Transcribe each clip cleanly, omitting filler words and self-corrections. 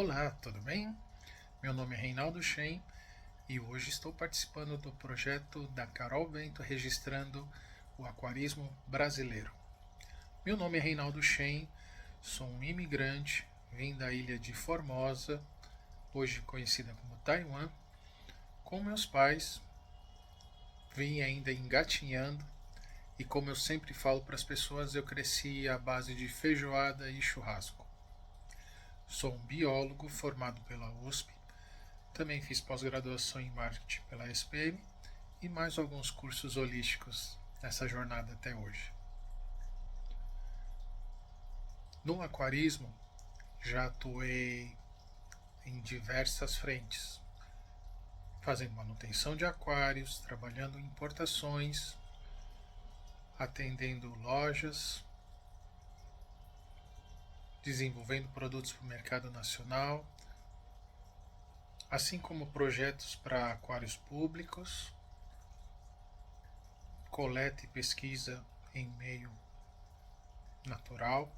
Olá, tudo bem? Meu nome é Reinaldo Shen e hoje estou participando do projeto da Carol Bento registrando o aquarismo brasileiro. Meu nome é Reinaldo Shen, sou um imigrante, vim da ilha de Formosa, hoje conhecida como Taiwan. Com meus pais, vim ainda engatinhando e, como eu sempre falo para as pessoas, eu cresci à base de feijoada e churrasco. Sou um biólogo formado pela USP. Também fiz pós-graduação em marketing pela SPM e mais alguns cursos holísticos nessa jornada até hoje. No aquarismo, já atuei em diversas frentes, fazendo manutenção de aquários, trabalhando em importações, atendendo lojas, desenvolvendo produtos para o mercado nacional, assim como projetos para aquários públicos, coleta e pesquisa em meio natural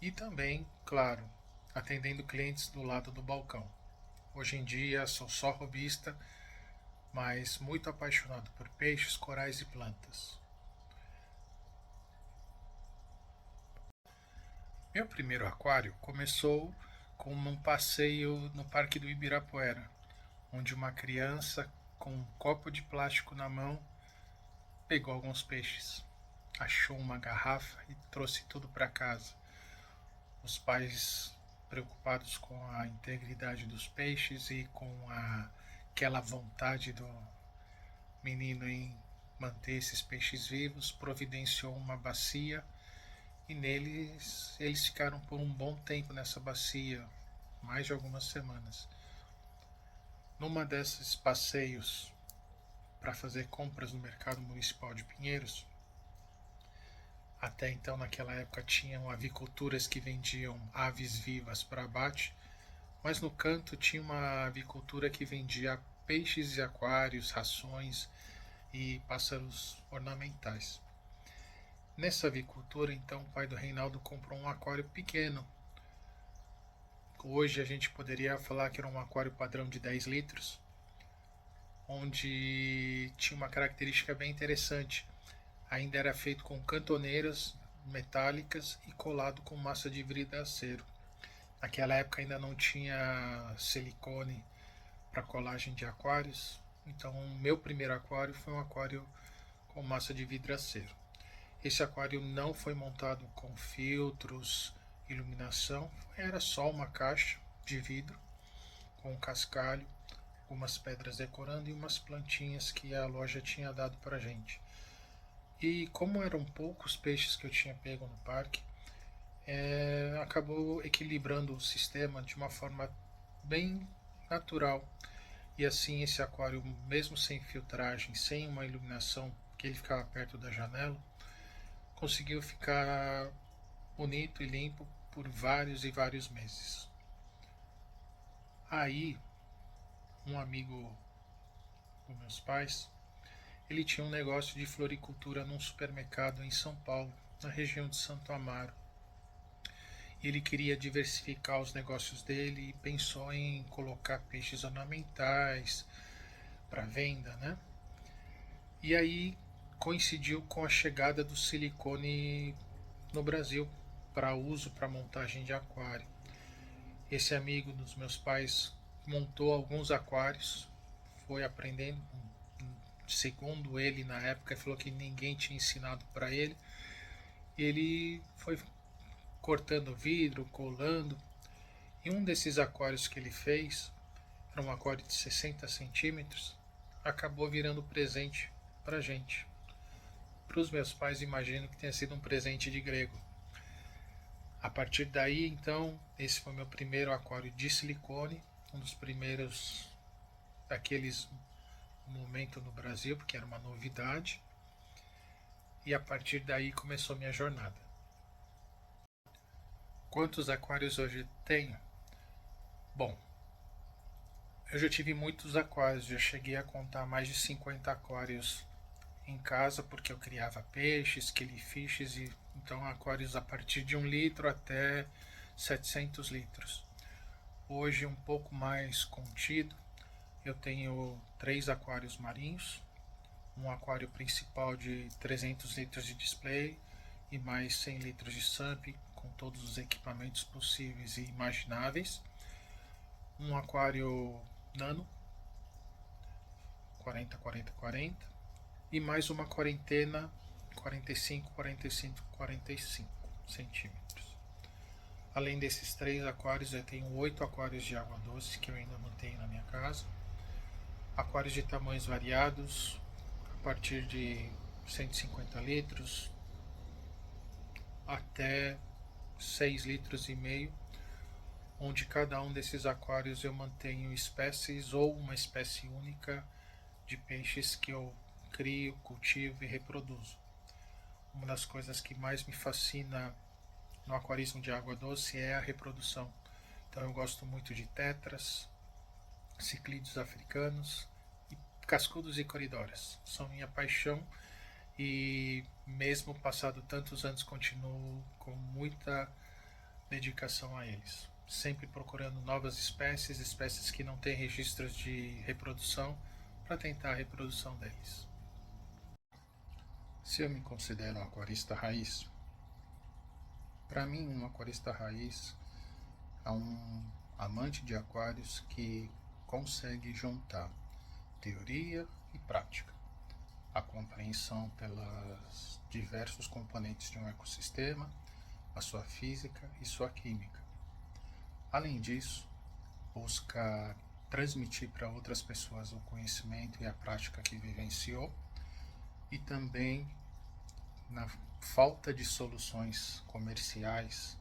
e também, claro, atendendo clientes do lado do balcão. Hoje em dia sou só hobbyista, mas muito apaixonado por peixes, corais e plantas. Meu primeiro aquário começou com um passeio no Parque do Ibirapuera, onde uma criança com um copo de plástico na mão pegou alguns peixes, achou uma garrafa e trouxe tudo para casa. Os pais preocupados com a integridade dos peixes e com aquela vontade do menino em manter esses peixes vivos, providenciou uma bacia e neles eles ficaram por um bom tempo nessa bacia, mais de algumas semanas. Numa desses passeios para fazer compras no mercado municipal de Pinheiros, até então naquela época tinham aviculturas que vendiam aves vivas para abate, mas no canto tinha uma avicultura que vendia peixes e aquários, rações e pássaros ornamentais. Nessa avicultura, então, o pai do Reinaldo comprou um aquário pequeno. Hoje a gente poderia falar que era um aquário padrão de 10 litros, onde tinha uma característica bem interessante. Ainda era feito com cantoneiras metálicas e colado com massa de vidraceiro. Naquela época ainda não tinha silicone para colagem de aquários, então o meu primeiro aquário foi um aquário com massa de vidraceiro. Esse aquário não foi montado com filtros, iluminação, era só uma caixa de vidro com um cascalho, algumas pedras decorando e umas plantinhas que a loja tinha dado para gente. E como eram poucos peixes que eu tinha pego no parque, acabou equilibrando o sistema de uma forma bem natural. E assim esse aquário, mesmo sem filtragem, sem uma iluminação, que ele ficava perto da janela, conseguiu ficar bonito e limpo por vários e vários meses. Aí, um amigo dos meus pais, ele tinha um negócio de floricultura num supermercado em São Paulo, na região de Santo Amaro. E ele queria diversificar os negócios dele e pensou em colocar peixes ornamentais para venda, né? E aí coincidiu com a chegada do silicone no Brasil para uso para montagem de aquário. Esse amigo dos meus pais montou alguns aquários, foi aprendendo, segundo ele na época, falou que ninguém tinha ensinado para ele. Ele foi cortando vidro, colando, e um desses aquários que ele fez, era um aquário de 60 centímetros, acabou virando presente para a gente. Para os meus pais, imagino que tenha sido um presente de grego. A partir daí, então, esse foi meu primeiro aquário de silicone, um dos primeiros daqueles momento no Brasil, porque era uma novidade. E a partir daí começou minha jornada. Quantos aquários hoje tenho? Bom, eu já tive muitos aquários, já cheguei a contar mais de 50 aquários em casa, porque eu criava peixes, killifish, então aquários a partir de 1 litro até 700 litros. Hoje um pouco mais contido. Eu tenho 3 aquários marinhos, um aquário principal de 300 litros de display e mais 100 litros de SUP, com todos os equipamentos possíveis e imagináveis. Um aquário nano, 40-40-40, e mais uma quarentena, 45-45-45 centímetros. Além desses 3 aquários, eu tenho 8 aquários de água doce que eu ainda mantenho na minha casa. Aquários de tamanhos variados, a partir de 150 litros até 6 litros e meio, onde cada um desses aquários eu mantenho espécies ou uma espécie única de peixes que eu crio, cultivo e reproduzo. Uma das coisas que mais me fascina no aquarismo de água doce é a reprodução. Então eu gosto muito de tetras, ciclídeos africanos, e cascudos e coridoras. São minha paixão e mesmo passado tantos anos continuo com muita dedicação a eles. Sempre procurando novas espécies, espécies que não têm registros de reprodução, para tentar a reprodução deles. Se eu me considero um aquarista raiz, para mim um aquarista raiz é um amante de aquários que consegue juntar teoria e prática, a compreensão pelos diversos componentes de um ecossistema, a sua física e sua química. Além disso, busca transmitir para outras pessoas o conhecimento e a prática que vivenciou, e também, na falta de soluções comerciais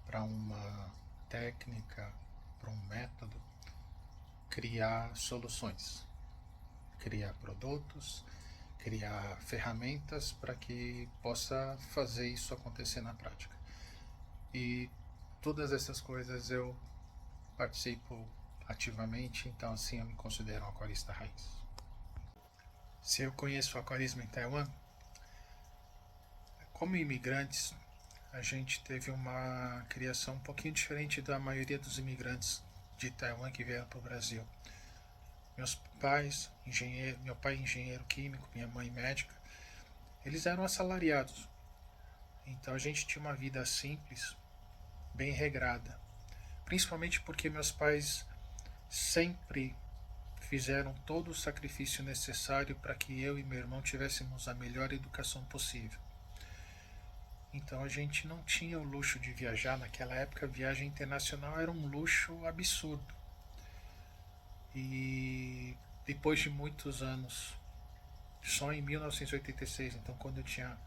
para uma técnica, para um método, criar soluções, criar produtos, criar ferramentas para que possa fazer isso acontecer na prática. E todas essas coisas eu participo ativamente, então assim eu me considero um aquarista raiz. Se eu conheço o aquarismo em Taiwan, como imigrantes, a gente teve uma criação um pouquinho diferente da maioria dos imigrantes de Taiwan que vieram para o Brasil. Meu pai engenheiro químico, minha mãe médica, eles eram assalariados. Então a gente tinha uma vida simples, bem regrada. Principalmente porque meus pais sempre fizeram todo o sacrifício necessário para que eu e meu irmão tivéssemos a melhor educação possível. Então a gente não tinha o luxo de viajar. Naquela época a viagem internacional era um luxo absurdo. E depois de muitos anos, só em 1986, então quando eu tinha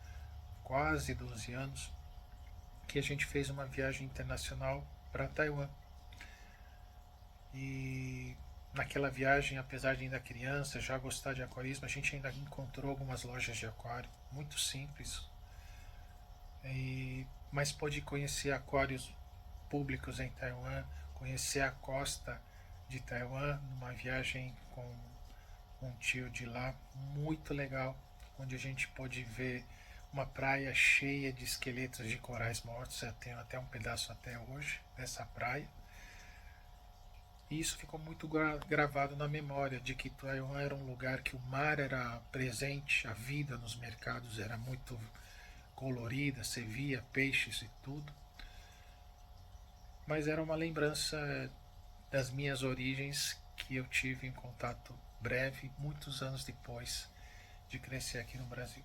quase 12 anos, que a gente fez uma viagem internacional para Taiwan. E naquela viagem, apesar de ainda criança, já gostar de aquarismo, a gente ainda encontrou algumas lojas de aquário, muito simples, mas pôde conhecer aquários públicos em Taiwan, conhecer a costa de Taiwan, numa viagem com um tio de lá, muito legal, onde a gente pôde ver uma praia cheia de esqueletos de corais mortos. Eu tenho até um pedaço até hoje dessa praia. E isso ficou muito gravado na memória de que Taiwan era um lugar que o mar era presente, a vida nos mercados era muito colorida, você via peixes e tudo. Mas era uma lembrança das minhas origens que eu tive em contato breve, muitos anos depois de crescer aqui no Brasil.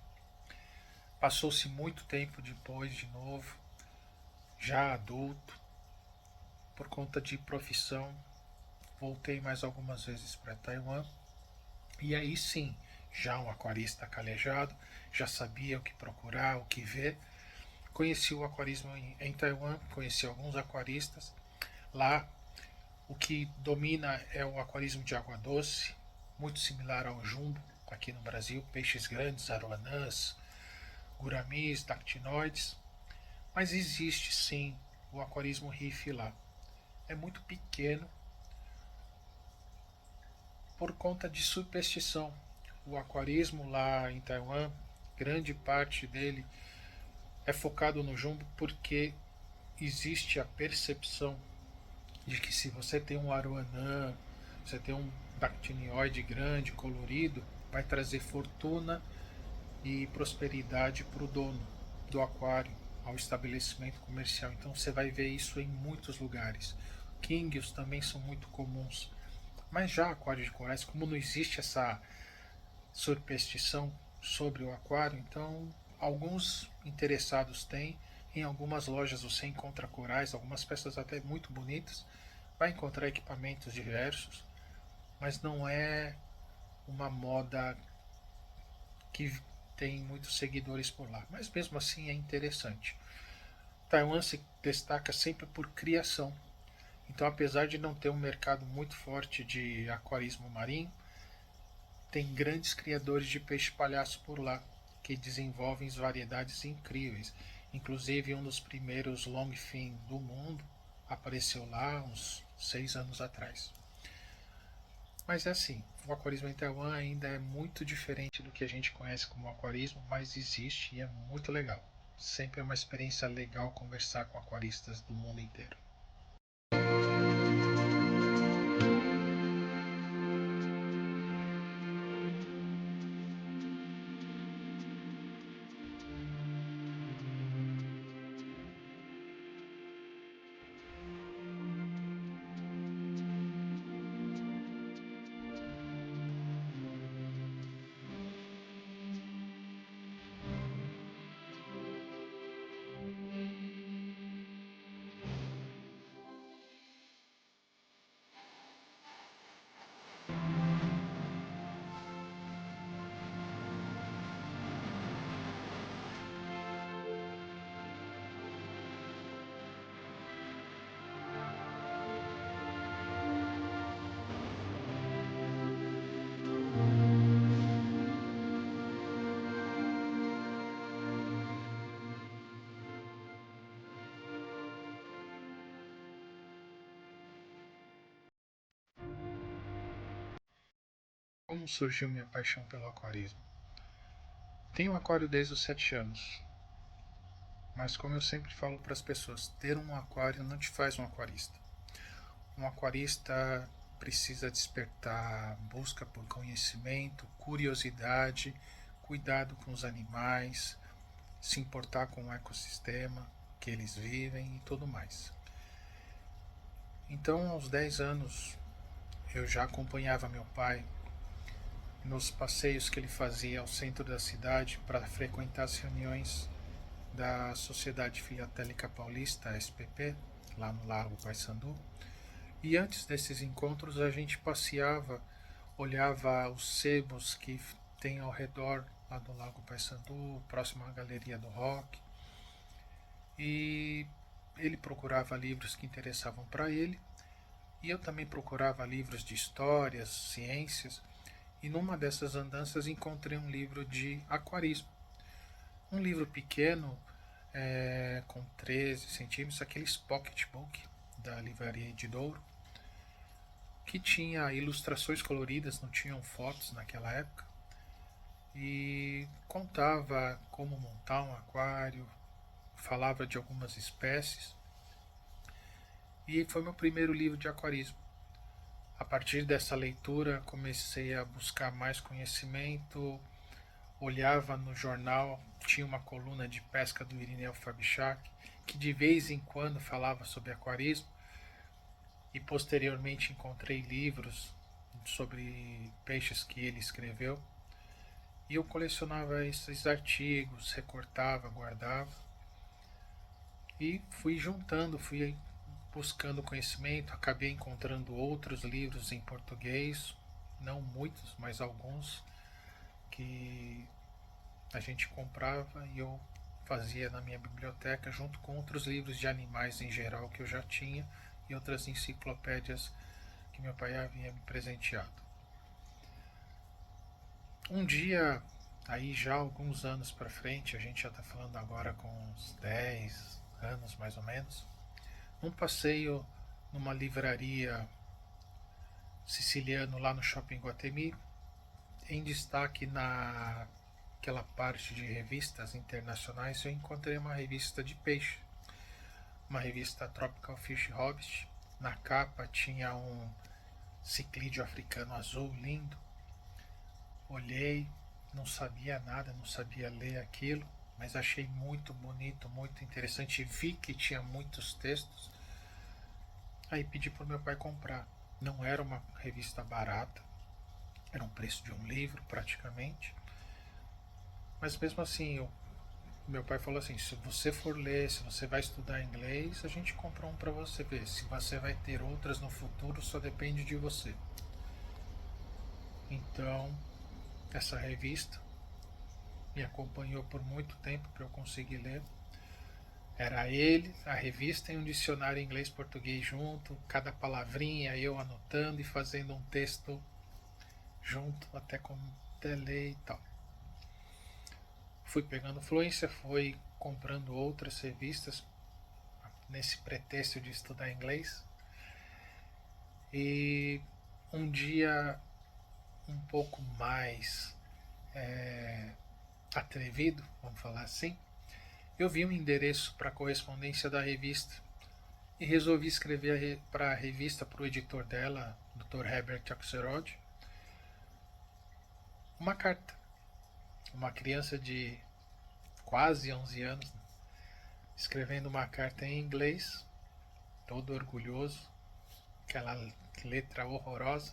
Passou-se muito tempo depois, de novo, já adulto, por conta de profissão, voltei mais algumas vezes para Taiwan. E aí sim, já um aquarista calejado, já sabia o que procurar, o que ver. Conheci o aquarismo em Taiwan, conheci alguns aquaristas. Lá o que domina é o aquarismo de água doce, muito similar ao jumbo aqui no Brasil, peixes grandes, aroanãs, guramis, dactinoides. Mas existe sim o aquarismo reef lá. É muito pequeno por conta de superstição. O aquarismo lá em Taiwan, grande parte dele é focado no jumbo porque existe a percepção de que se você tem um aroanã, você tem um dactinioide grande, colorido, vai trazer fortuna e prosperidade para o dono do aquário, ao estabelecimento comercial. Então você vai ver isso em muitos lugares. Kingios também são muito comuns. Mas já aquário de corais, como não existe essa superstição sobre o aquário, então alguns interessados têm. Em algumas lojas você encontra corais, algumas peças até muito bonitas, vai encontrar equipamentos diversos, mas não é uma moda que tem muitos seguidores por lá. Mas mesmo assim é interessante. Taiwan se destaca sempre por criação. Então, apesar de não ter um mercado muito forte de aquarismo marinho, tem grandes criadores de peixe palhaço por lá, que desenvolvem variedades incríveis. Inclusive, um dos primeiros longfin do mundo apareceu lá uns 6 anos atrás. Mas é assim, o aquarismo em Taiwan ainda é muito diferente do que a gente conhece como aquarismo, mas existe e é muito legal. Sempre é uma experiência legal conversar com aquaristas do mundo inteiro. Como surgiu minha paixão pelo aquarismo? Tenho um aquário desde os 7 anos, mas como eu sempre falo para as pessoas, ter um aquário não te faz um aquarista. Um aquarista precisa despertar busca por conhecimento, curiosidade, cuidado com os animais, se importar com o ecossistema que eles vivem e tudo mais. Então, aos 10 anos, eu já acompanhava meu pai nos passeios que ele fazia ao centro da cidade para frequentar as reuniões da Sociedade Filatélica Paulista, SPP, lá no Lago Paissandu. E antes desses encontros a gente passeava, olhava os sebos que tem ao redor lá do Lago Paissandu, próximo à Galeria do Rock. E ele procurava livros que interessavam para ele, e eu também procurava livros de histórias, ciências, e numa dessas andanças encontrei um livro de aquarismo. Um livro pequeno, com 13 centímetros, aqueles pocketbook da livraria de Douro, que tinha ilustrações coloridas, não tinham fotos naquela época, e contava como montar um aquário, falava de algumas espécies, e foi meu primeiro livro de aquarismo. A partir dessa leitura comecei a buscar mais conhecimento, olhava no jornal, tinha uma coluna de pesca do Irineu Fabichak, que de vez em quando falava sobre aquarismo, e posteriormente encontrei livros sobre peixes que ele escreveu, e eu colecionava esses artigos, recortava, guardava, e fui juntando, fui buscando conhecimento, acabei encontrando outros livros em português, não muitos, mas alguns, que a gente comprava e eu fazia na minha biblioteca junto com outros livros de animais em geral que eu já tinha e outras enciclopédias que meu pai havia me presenteado. Um dia, aí já alguns anos para frente, a gente já está falando agora com uns 10 anos mais ou menos, num passeio numa livraria siciliano lá no Shopping Guatemi, em destaque naquela parte de revistas internacionais, eu encontrei uma revista de peixe, uma revista Tropical Fish Hobby, Na capa tinha um ciclídeo africano azul lindo. Olhei, não sabia nada, não sabia ler aquilo, mas achei muito bonito, muito interessante. Vi que tinha muitos textos. Aí pedi para o meu pai comprar. Não era uma revista barata, era um preço de um livro praticamente. Mas mesmo assim, meu pai falou assim: se você for ler, se você vai estudar inglês, a gente compra um para você ver. Se você vai ter outras no futuro, só depende de você. Então, essa revista me acompanhou por muito tempo para eu conseguir ler. Era ele, a revista e um dicionário inglês-português junto, cada palavrinha eu anotando e fazendo um texto junto, até ler e tal. Fui pegando fluência, fui comprando outras revistas nesse pretexto de estudar inglês. E um dia um pouco mais atrevido, vamos falar assim, eu vi um endereço para a correspondência da revista e resolvi escrever para a revista, para o editor dela, Dr. Herbert Axelrod, uma carta. Uma criança de quase 11 anos, escrevendo uma carta em inglês, todo orgulhoso, aquela letra horrorosa.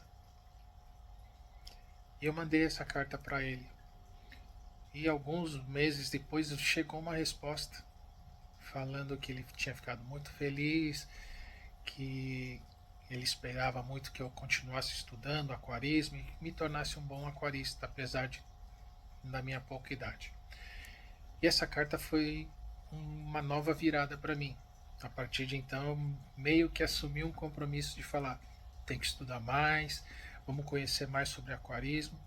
E eu mandei essa carta para ele. E alguns meses depois chegou uma resposta falando que ele tinha ficado muito feliz, que ele esperava muito que eu continuasse estudando aquarismo e me tornasse um bom aquarista, apesar da minha pouca idade. E essa carta foi uma nova virada para mim. A partir de então, eu meio que assumi um compromisso de falar: tem que estudar mais, vamos conhecer mais sobre aquarismo.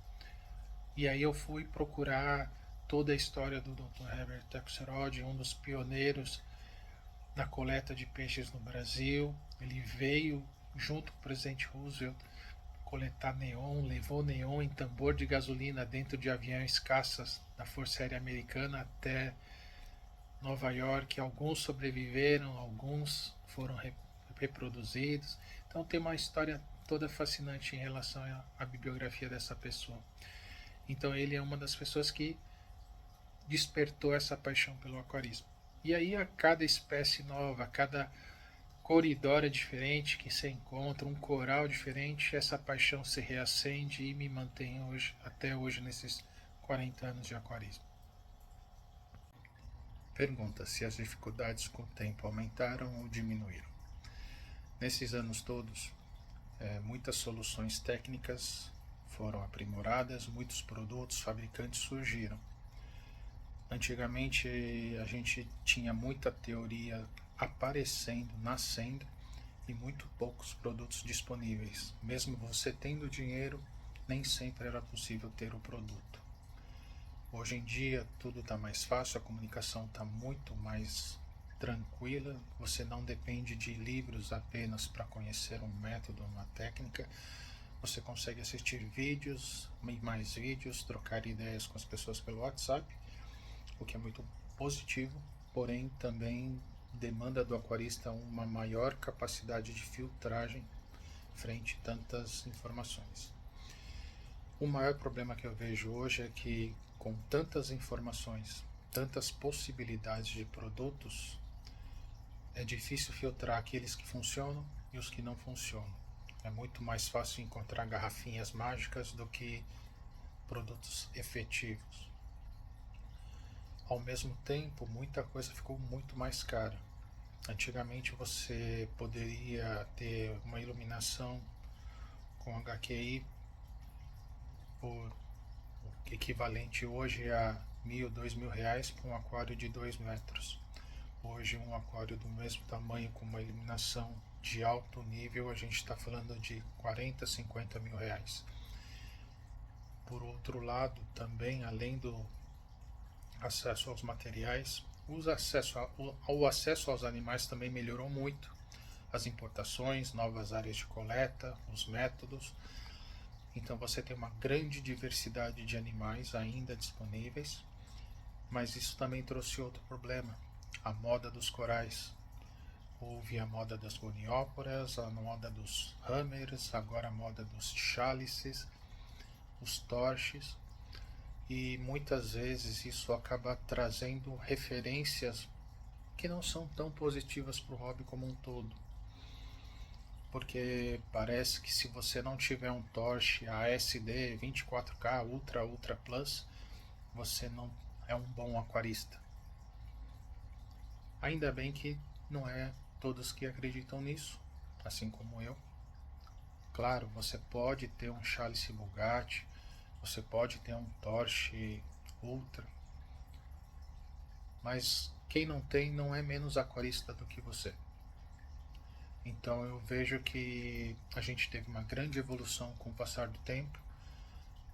E aí eu fui procurar toda a história do Dr. Herbert Axelrod, um dos pioneiros na coleta de peixes no Brasil. Ele veio junto com o presidente Roosevelt coletar neon, levou neon em tambor de gasolina dentro de aviões caças da Força Aérea Americana até Nova York. Alguns sobreviveram, alguns foram reproduzidos. Então tem uma história toda fascinante em relação à bibliografia dessa pessoa. Então ele é uma das pessoas que despertou essa paixão pelo aquarismo. E aí a cada espécie nova, a cada corredor diferente que se encontra, um coral diferente, essa paixão se reacende e me mantém hoje, até hoje nesses 40 anos de aquarismo. Pergunta se as dificuldades com o tempo aumentaram ou diminuíram. Nesses anos todos, muitas soluções técnicas foram aprimoradas, muitos produtos, fabricantes surgiram. Antigamente a gente tinha muita teoria aparecendo, nascendo, e muito poucos produtos disponíveis. Mesmo você tendo dinheiro, nem sempre era possível ter o produto. Hoje em dia tudo está mais fácil, a comunicação está muito mais tranquila, você não depende de livros apenas para conhecer um método, uma técnica. Você consegue assistir vídeos e mais vídeos, trocar ideias com as pessoas pelo WhatsApp, o que é muito positivo, porém também demanda do aquarista uma maior capacidade de filtragem frente a tantas informações. O maior problema que eu vejo hoje é que, com tantas informações, tantas possibilidades de produtos, é difícil filtrar aqueles que funcionam e os que não funcionam. É muito mais fácil encontrar garrafinhas mágicas do que produtos efetivos. Ao mesmo tempo, muita coisa ficou muito mais cara. Antigamente você poderia ter uma iluminação com HQI por equivalente hoje a R$ 1.000, R$ 2.000 para um aquário de 2 metros. Hoje um aquário do mesmo tamanho com uma iluminação de alto nível a gente está falando de 40, 50 mil reais. Por outro lado, também além do acesso aos materiais, o acesso aos animais também melhorou muito. As importações, novas áreas de coleta, os métodos. Então você tem uma grande diversidade de animais ainda disponíveis, mas isso também trouxe outro problema: a moda dos corais. Houve a moda das gonióporas, a moda dos hammers, agora a moda dos chálices, os torches, e muitas vezes isso acaba trazendo referências que não são tão positivas para o hobby como um todo. Porque parece que se você não tiver um torche ASD 24K Ultra Plus, você não é um bom aquarista. Ainda bem que não é todos que acreditam nisso, assim como eu. Claro, você pode ter um Chalice Bugatti, você pode ter um Torch Ultra, mas quem não tem não é menos aquarista do que você. Então eu vejo que a gente teve uma grande evolução com o passar do tempo,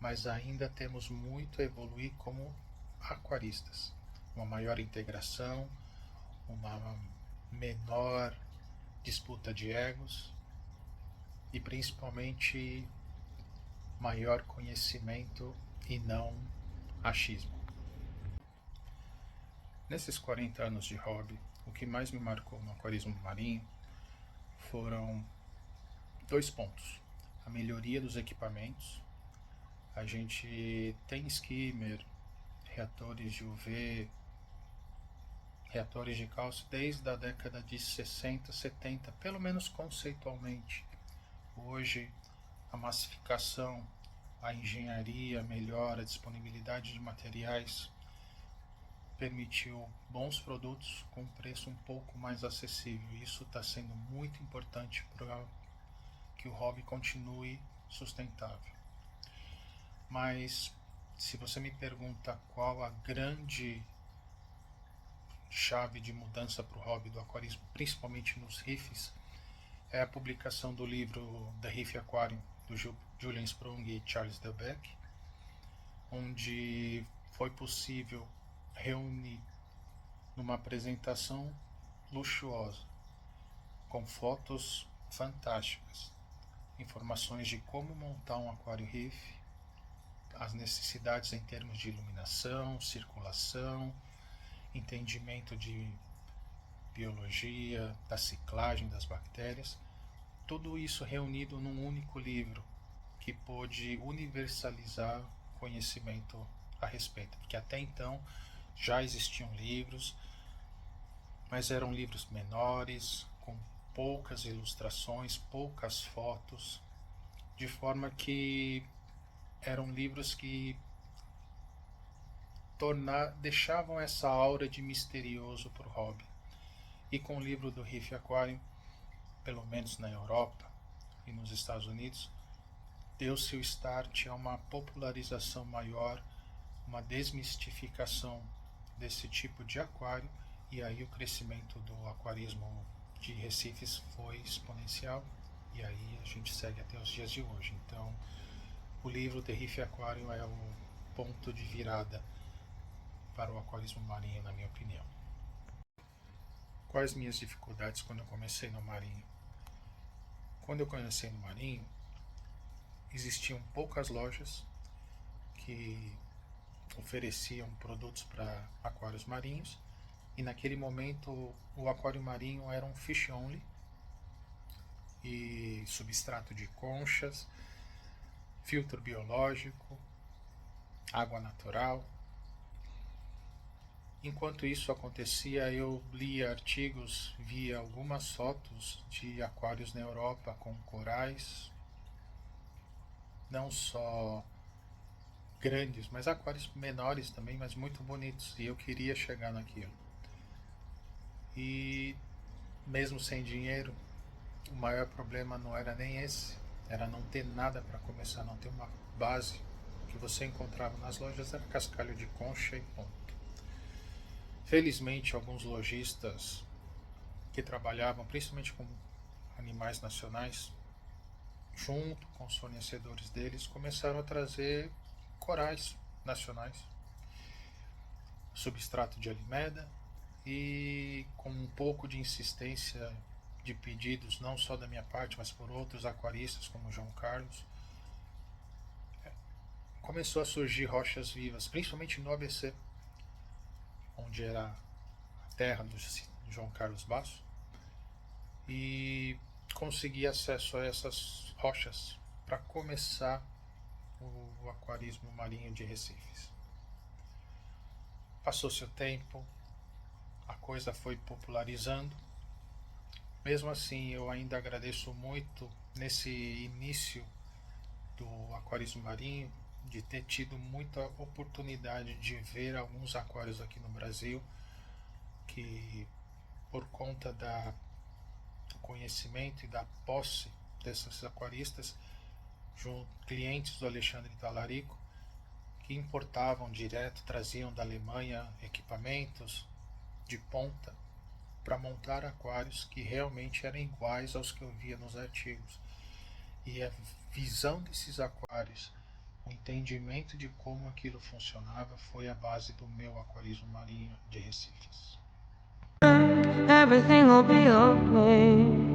mas ainda temos muito a evoluir como aquaristas. Uma maior integração, uma menor disputa de egos e principalmente maior conhecimento e não achismo. Nesses 40 anos de hobby, o que mais me marcou no aquarismo marinho foram 2 pontos. A melhoria dos equipamentos. A gente tem skimmer, reatores de UV, reatores de cálcio desde a década de 60, 70, pelo menos conceitualmente. Hoje, a massificação, a engenharia melhora, a disponibilidade de materiais permitiu bons produtos com um preço um pouco mais acessível. Isso está sendo muito importante para que o hobby continue sustentável. Mas se você me pergunta qual a grande chave de mudança para o hobby do aquarismo, principalmente nos reefs, é a publicação do livro The Reef Aquarium, do Julian Sprung e Charles Delbecq, onde foi possível reunir numa apresentação luxuosa, com fotos fantásticas, informações de como montar um aquário reef, as necessidades em termos de iluminação, circulação, entendimento de biologia, da ciclagem das bactérias, tudo isso reunido num único livro que pôde universalizar conhecimento a respeito, porque até então já existiam livros, mas eram livros menores, com poucas ilustrações, poucas fotos, de forma que eram livros que deixavam essa aura de misterioso para o hobby. E com o livro do Reef Aquarium, pelo menos na Europa e nos Estados Unidos, deu-se o start a uma popularização maior, uma desmistificação desse tipo de aquário, e aí o crescimento do aquarismo de Recifes foi exponencial, e aí a gente segue até os dias de hoje. Então, o livro The Reef Aquarium é o ponto de virada para o aquarismo marinho, na minha opinião. Quais minhas dificuldades quando eu comecei no marinho? Quando eu comecei no marinho, existiam poucas lojas que ofereciam produtos para aquários marinhos, e naquele momento o aquário marinho era um fish only e substrato de conchas, filtro biológico, água natural. Enquanto isso acontecia, eu lia artigos, via algumas fotos de aquários na Europa com corais, não só grandes, mas aquários menores também, mas muito bonitos, e eu queria chegar naquilo. E mesmo sem dinheiro, o maior problema não era nem esse, era não ter nada para começar, não ter uma base. O que você encontrava nas lojas era cascalho de concha e ponto. Felizmente, alguns lojistas que trabalhavam principalmente com animais nacionais, junto com os fornecedores deles, começaram a trazer corais nacionais, substrato de alimeda, e com um pouco de insistência de pedidos, não só da minha parte, mas por outros aquaristas como João Carlos, começou a surgir rochas vivas, principalmente no ABC, onde era a terra do João Carlos Basso, e consegui acesso a essas rochas para começar o aquarismo marinho de Recifes. Passou-se o tempo, a coisa foi popularizando. Mesmo assim, eu ainda agradeço muito nesse início do aquarismo marinho de ter tido muita oportunidade de ver alguns aquários aqui no Brasil que, por conta do conhecimento e da posse desses aquaristas, clientes do Alexandre Talarico, que importavam direto, traziam da Alemanha equipamentos de ponta para montar aquários que realmente eram iguais aos que eu via nos artigos. E a visão desses aquários, o entendimento de como aquilo funcionava, foi a base do meu aquarismo marinho de Recifes. Everything will be okay.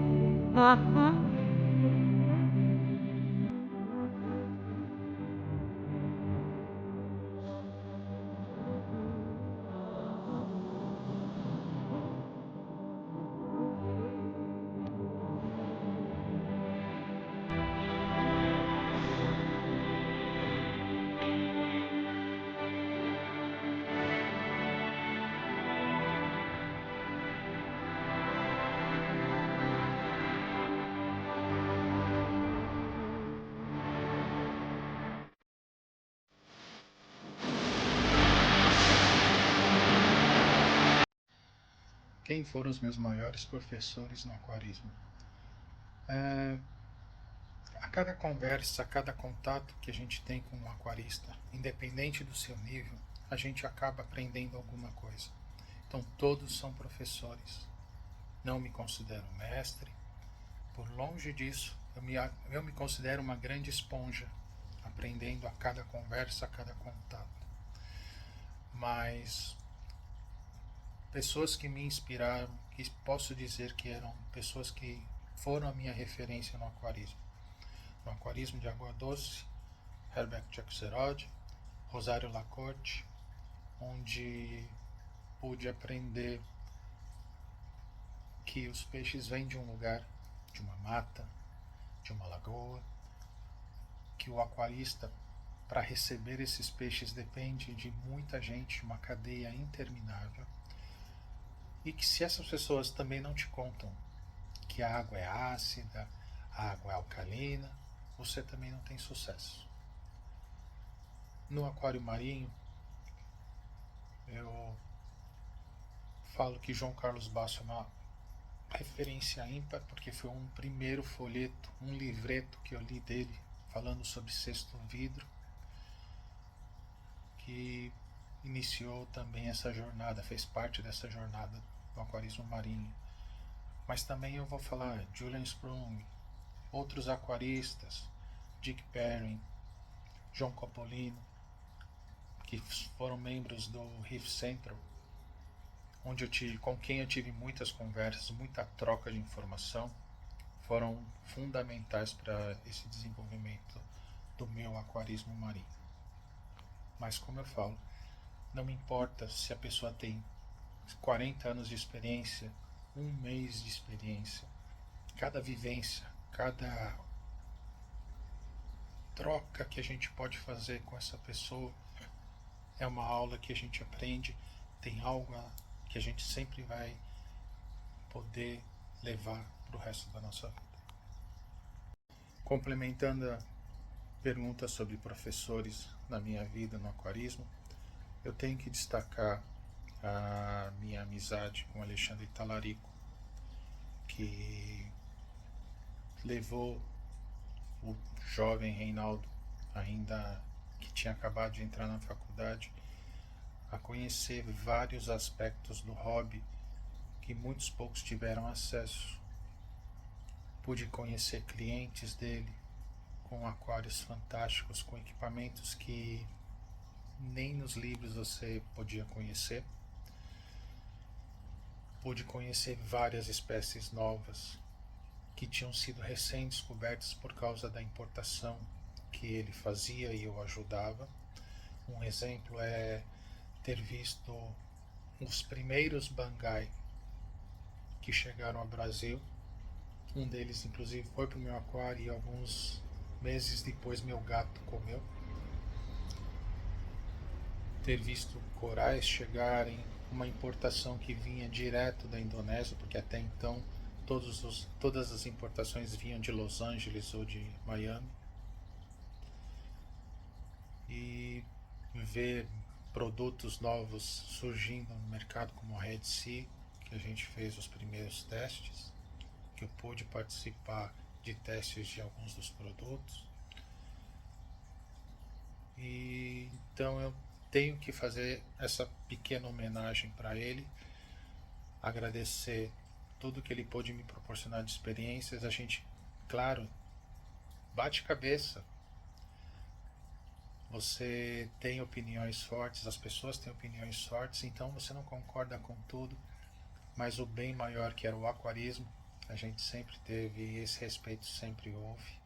Quem foram os meus maiores professores no aquarismo? A cada conversa, a cada contato que a gente tem com um aquarista, independente do seu nível, a gente acaba aprendendo alguma coisa. Então todos são professores. Não me considero mestre, por longe disso, eu me considero uma grande esponja, aprendendo a cada conversa, a cada contato. Mas pessoas que me inspiraram, que posso dizer que eram pessoas que foram a minha referência no aquarismo. No aquarismo de água doce, Herbert Jaxerod, Rosário Lacorte, onde pude aprender que os peixes vêm de um lugar, de uma mata, de uma lagoa, que o aquarista, para receber esses peixes, depende de muita gente, uma cadeia interminável, e que se essas pessoas também não te contam que a água é ácida, a água é alcalina, você também não tem sucesso. No aquário marinho, eu falo que João Carlos Basso é uma referência ímpar, porque foi um primeiro folheto, um livreto que eu li dele, falando sobre sexto vidro, que iniciou também essa jornada, fez parte dessa jornada do aquarismo marinho. Mas também eu vou falar Julian Sprung, outros aquaristas, Dick Perrin, John Coppolino, que foram membros do Reef Central, com quem eu tive muitas conversas, muita troca de informação, foram fundamentais para esse desenvolvimento do meu aquarismo marinho. Mas como eu falo, não me importa se a pessoa tem 40 anos de experiência, um mês de experiência, cada vivência, cada troca que a gente pode fazer com essa pessoa é uma aula que a gente aprende, tem algo que a gente sempre vai poder levar para o resto da nossa vida. Complementando a pergunta sobre professores na minha vida no aquarismo, eu tenho que destacar a minha amizade com Alexandre Talarico, que levou o jovem Reinaldo, ainda que tinha acabado de entrar na faculdade, a conhecer vários aspectos do hobby que muitos poucos tiveram acesso. Pude conhecer clientes dele com aquários fantásticos, com equipamentos que nem nos livros você podia conhecer. Pude conhecer várias espécies novas que tinham sido recém-descobertas por causa da importação que ele fazia e eu ajudava. Um exemplo é ter visto os primeiros bangai que chegaram ao Brasil, Um deles, inclusive, foi para o meu aquário e alguns meses depois meu gato comeu. Ter visto corais chegarem, uma importação que vinha direto da Indonésia, porque até então todas as importações vinham de Los Angeles ou de Miami. E ver produtos novos surgindo no mercado, como a Red Sea, que a gente fez os primeiros testes, que eu pude participar de testes de alguns dos produtos. E então eu tenho que fazer essa pequena homenagem para ele, agradecer tudo que ele pôde me proporcionar de experiências. A gente, claro, bate cabeça. Você tem opiniões fortes, as pessoas têm opiniões fortes, então você não concorda com tudo, mas o bem maior, que era o aquarismo, a gente sempre teve, e esse respeito sempre houve.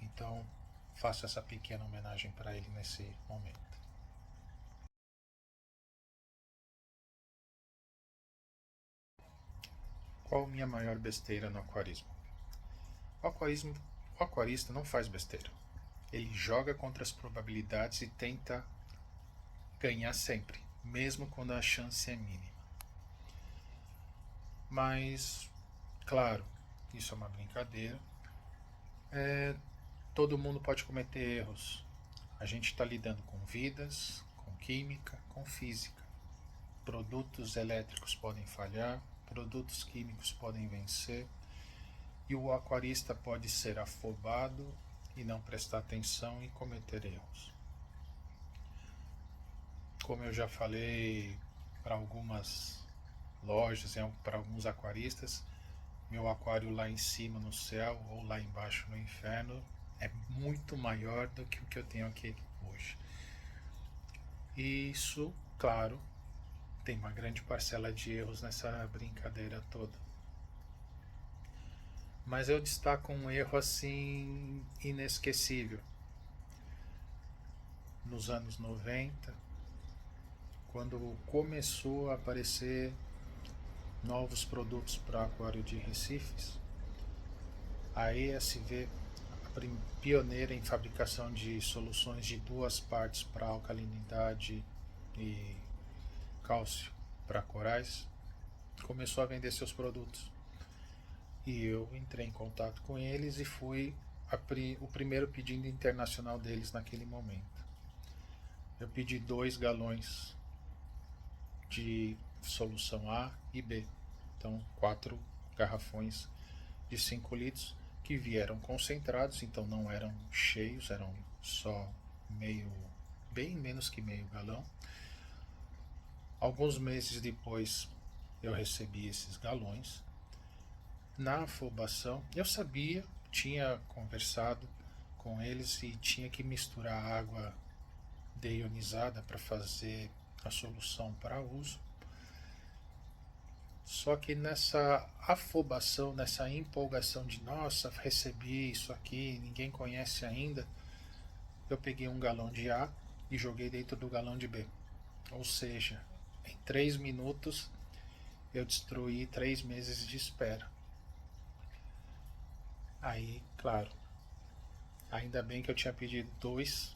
Então faço essa pequena homenagem para ele nesse momento. Qual a minha maior besteira no aquarismo? O aquarismo, o aquarista não faz besteira. Ele joga contra as probabilidades e tenta ganhar sempre, mesmo quando a chance é mínima. Mas, claro, isso é uma brincadeira. Todo mundo pode cometer erros. A gente está lidando com vidas, com química, com física. Produtos elétricos podem falhar, produtos químicos podem vencer, e o aquarista pode ser afobado e não prestar atenção e cometer erros. Como eu já falei para algumas lojas, para alguns aquaristas, meu aquário lá em cima no céu ou lá embaixo no inferno é muito maior do que o que eu tenho aqui hoje. E isso, claro, tem uma grande parcela de erros nessa brincadeira toda. Mas eu destaco um erro assim inesquecível. Nos anos 90, quando começou a aparecer novos produtos para aquário de recifes, a ESV, pioneira em fabricação de soluções de duas partes para alcalinidade e cálcio para corais, começou a vender seus produtos. E eu entrei em contato com eles e fui o primeiro pedido internacional deles naquele momento. Eu pedi 2 galões de solução A e B, então 4 garrafões de 5 litros que vieram concentrados, então não eram cheios, eram só meio, bem menos que meio galão. Alguns meses depois eu recebi esses galões. Na afobação, eu sabia, tinha conversado com eles e tinha que misturar água deionizada para fazer a solução para uso. Só que nessa afobação, nessa empolgação de nossa, recebi isso aqui, ninguém conhece ainda, eu peguei um galão de A e joguei dentro do galão de B. Ou seja, em 3 minutos eu destruí 3 meses de espera. Aí, claro, ainda bem que eu tinha pedido 2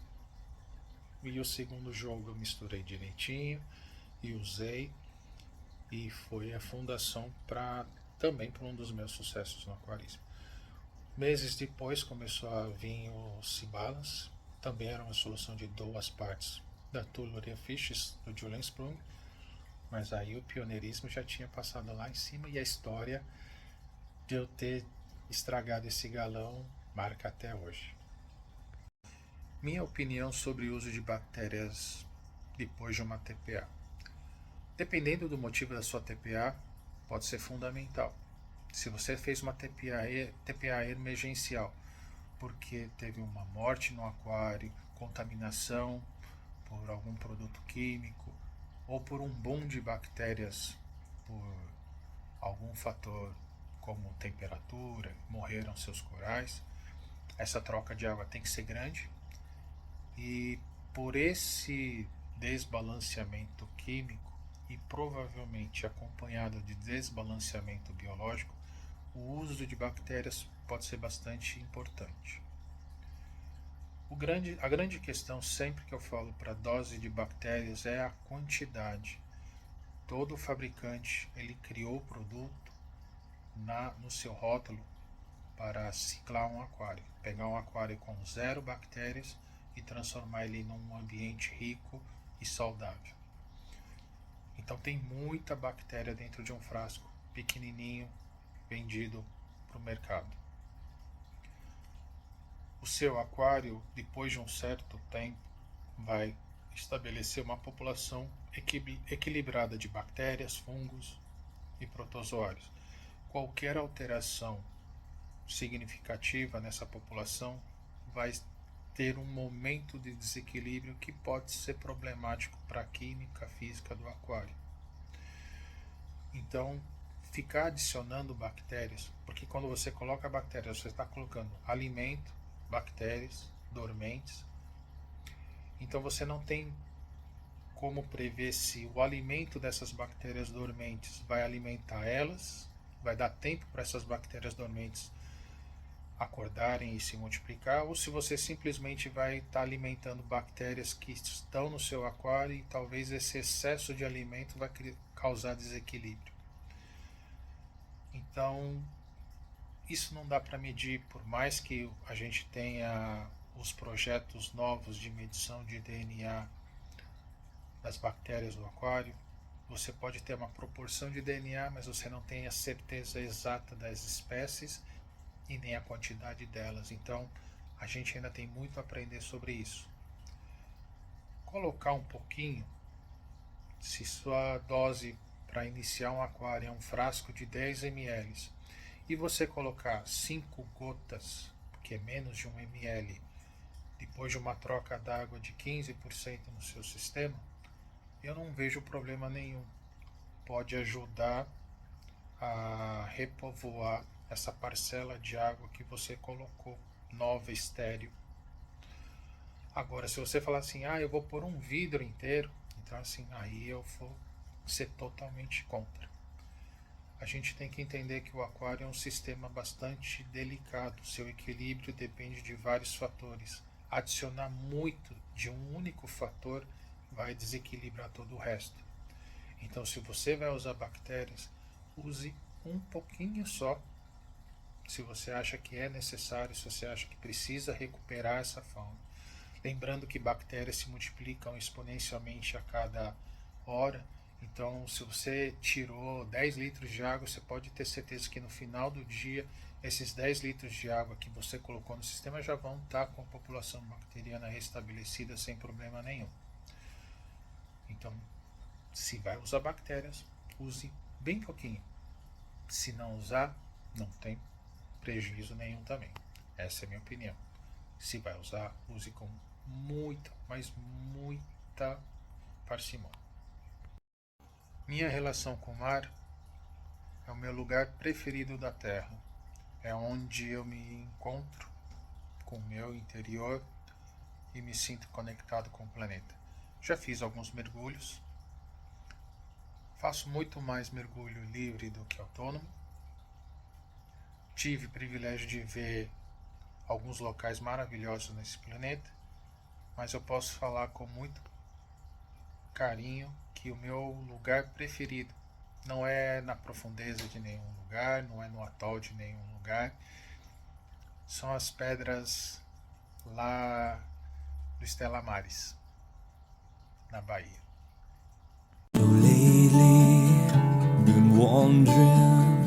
e o segundo jogo eu misturei direitinho e usei, e foi a fundação também para um dos meus sucessos no aquarismo. Meses depois começou a vir o Cibalas, também era uma solução de 2 partes da Tuluria Fishes do Julian Sprung, mas aí o pioneirismo já tinha passado lá em cima e a história de eu ter estragado esse galão marca até hoje. Minha opinião sobre o uso de bactérias depois de uma TPA. Dependendo do motivo da sua TPA, pode ser fundamental. Se você fez uma TPA emergencial porque teve uma morte no aquário, contaminação por algum produto químico ou por um boom de bactérias por algum fator como temperatura, morreram seus corais, essa troca de água tem que ser grande. E por esse desbalanceamento químico e provavelmente acompanhado de desbalanceamento biológico, o uso de bactérias pode ser bastante importante. A grande questão sempre que eu falo para dose de bactérias é a quantidade. Todo fabricante ele criou o produto no seu rótulo para ciclar um aquário, pegar um aquário com 0 bactérias e transformar ele num ambiente rico e saudável. Então tem muita bactéria dentro de um frasco pequenininho vendido para o mercado. O seu aquário, depois de um certo tempo, vai estabelecer uma população equilibrada de bactérias, fungos e protozoários. Qualquer alteração significativa nessa população vai ter um momento de desequilíbrio que pode ser problemático para a química física do aquário. Então, ficar adicionando bactérias, porque quando você coloca bactérias, você está colocando alimento, bactérias dormentes, então você não tem como prever se o alimento dessas bactérias dormentes vai alimentar elas, vai dar tempo para essas bactérias dormentes acordarem e se multiplicar, ou se você simplesmente vai estar alimentando bactérias que estão no seu aquário e talvez esse excesso de alimento vai causar desequilíbrio. Então, isso não dá para medir, por mais que a gente tenha os projetos novos de medição de DNA das bactérias do aquário. Você pode ter uma proporção de DNA, mas você não tem a certeza exata das espécies e nem a quantidade delas. Então, a gente ainda tem muito a aprender sobre isso. Colocar um pouquinho, se sua dose para iniciar um aquário é um frasco de 10 ml, e você colocar 5 gotas, que é menos de 1 ml, depois de uma troca d'água de 15% no seu sistema, eu não vejo problema nenhum. Pode ajudar a repovoar essa parcela de água que você colocou, nova, estéril. Agora, se você falar assim, eu vou pôr um vidro inteiro, então assim, aí eu vou ser totalmente contra. A gente tem que entender que o aquário é um sistema bastante delicado, seu equilíbrio depende de vários fatores. Adicionar muito de um único fator vai desequilibrar todo o resto. Então, se você vai usar bactérias, use um pouquinho só. Se você acha que é necessário, se você acha que precisa recuperar essa fauna. Lembrando que bactérias se multiplicam exponencialmente a cada hora. Então, se você tirou 10 litros de água, você pode ter certeza que no final do dia, esses 10 litros de água que você colocou no sistema já vão estar com a população bacteriana restabelecida sem problema nenhum. Então, se vai usar bactérias, use bem pouquinho. Se não usar, não tem prejuízo nenhum também. Essa é a minha opinião. Se vai usar, use com muita, mas muita parcimônia. Minha relação com o mar é o meu lugar preferido da Terra. É onde eu me encontro com o meu interior e me sinto conectado com o planeta. Já fiz alguns mergulhos. Faço muito mais mergulho livre do que autônomo. Tive o privilégio de ver alguns locais maravilhosos nesse planeta, mas eu posso falar com muito carinho que o meu lugar preferido não é na profundeza de nenhum lugar, não é no atol de nenhum lugar, são as pedras lá do Estela Maris, na Bahia. Lately, been wondering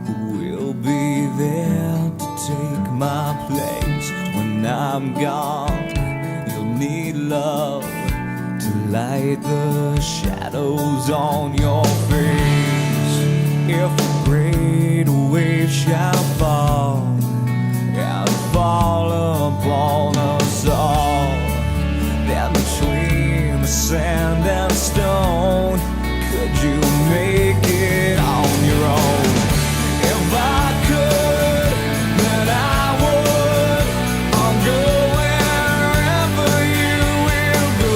who will be there to take my place when I'm gone. You'll need love to light the shadows on your face. If a great wave shall fall and fall upon us all, then between the sand and stone, could you make it on your own? If I could, then I would. I'll go wherever you will go,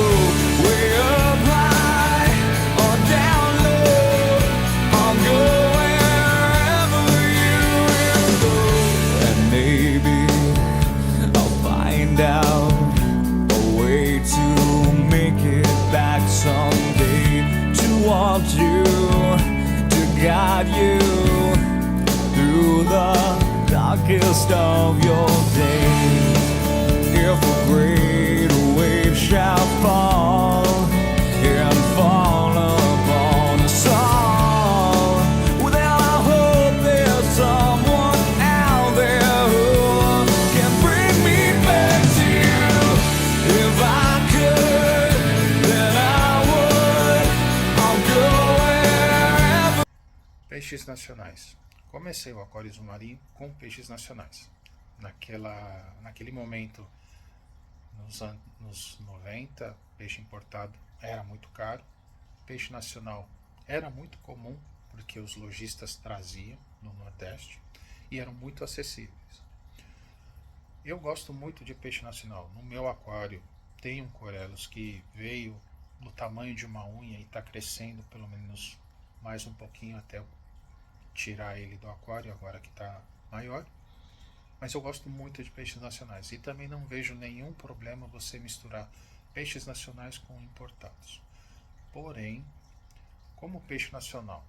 way up high or down low. I'll go wherever you happiest of your days. If a great wave shall fall and fall upon us all, well then I hope there's someone out there who can bring me back to you. If I could, then I would. I'll go wherever. Peixes nacionais. Comecei o aquarismo marinho com peixes nacionais. Naquele momento, nos anos 90, peixe importado era muito caro. Peixe nacional era muito comum, porque os lojistas traziam no Nordeste e eram muito acessíveis. Eu gosto muito de peixe nacional. No meu aquário tem um Corellus que veio do tamanho de uma unha e está crescendo pelo menos mais um pouquinho até eu tirar ele do aquário, agora que está maior. Mas eu gosto muito de peixes nacionais e também não vejo nenhum problema você misturar peixes nacionais com importados. Porém, como o peixe nacional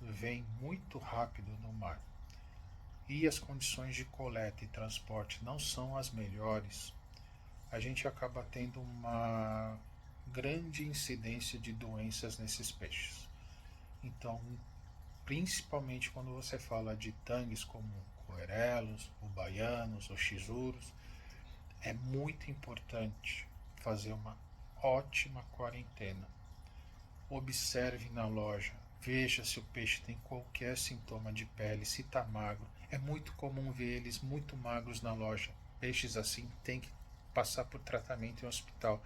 vem muito rápido no mar e as condições de coleta e transporte não são as melhores, a gente acaba tendo uma grande incidência de doenças nesses peixes. Então, principalmente quando você fala de tangues como coerelos, ubaianos ou chisuros, é muito importante fazer uma ótima quarentena. Observe na loja, veja se o peixe tem qualquer sintoma de pele, se está magro. É muito comum ver eles muito magros na loja. Peixes assim têm que passar por tratamento em hospital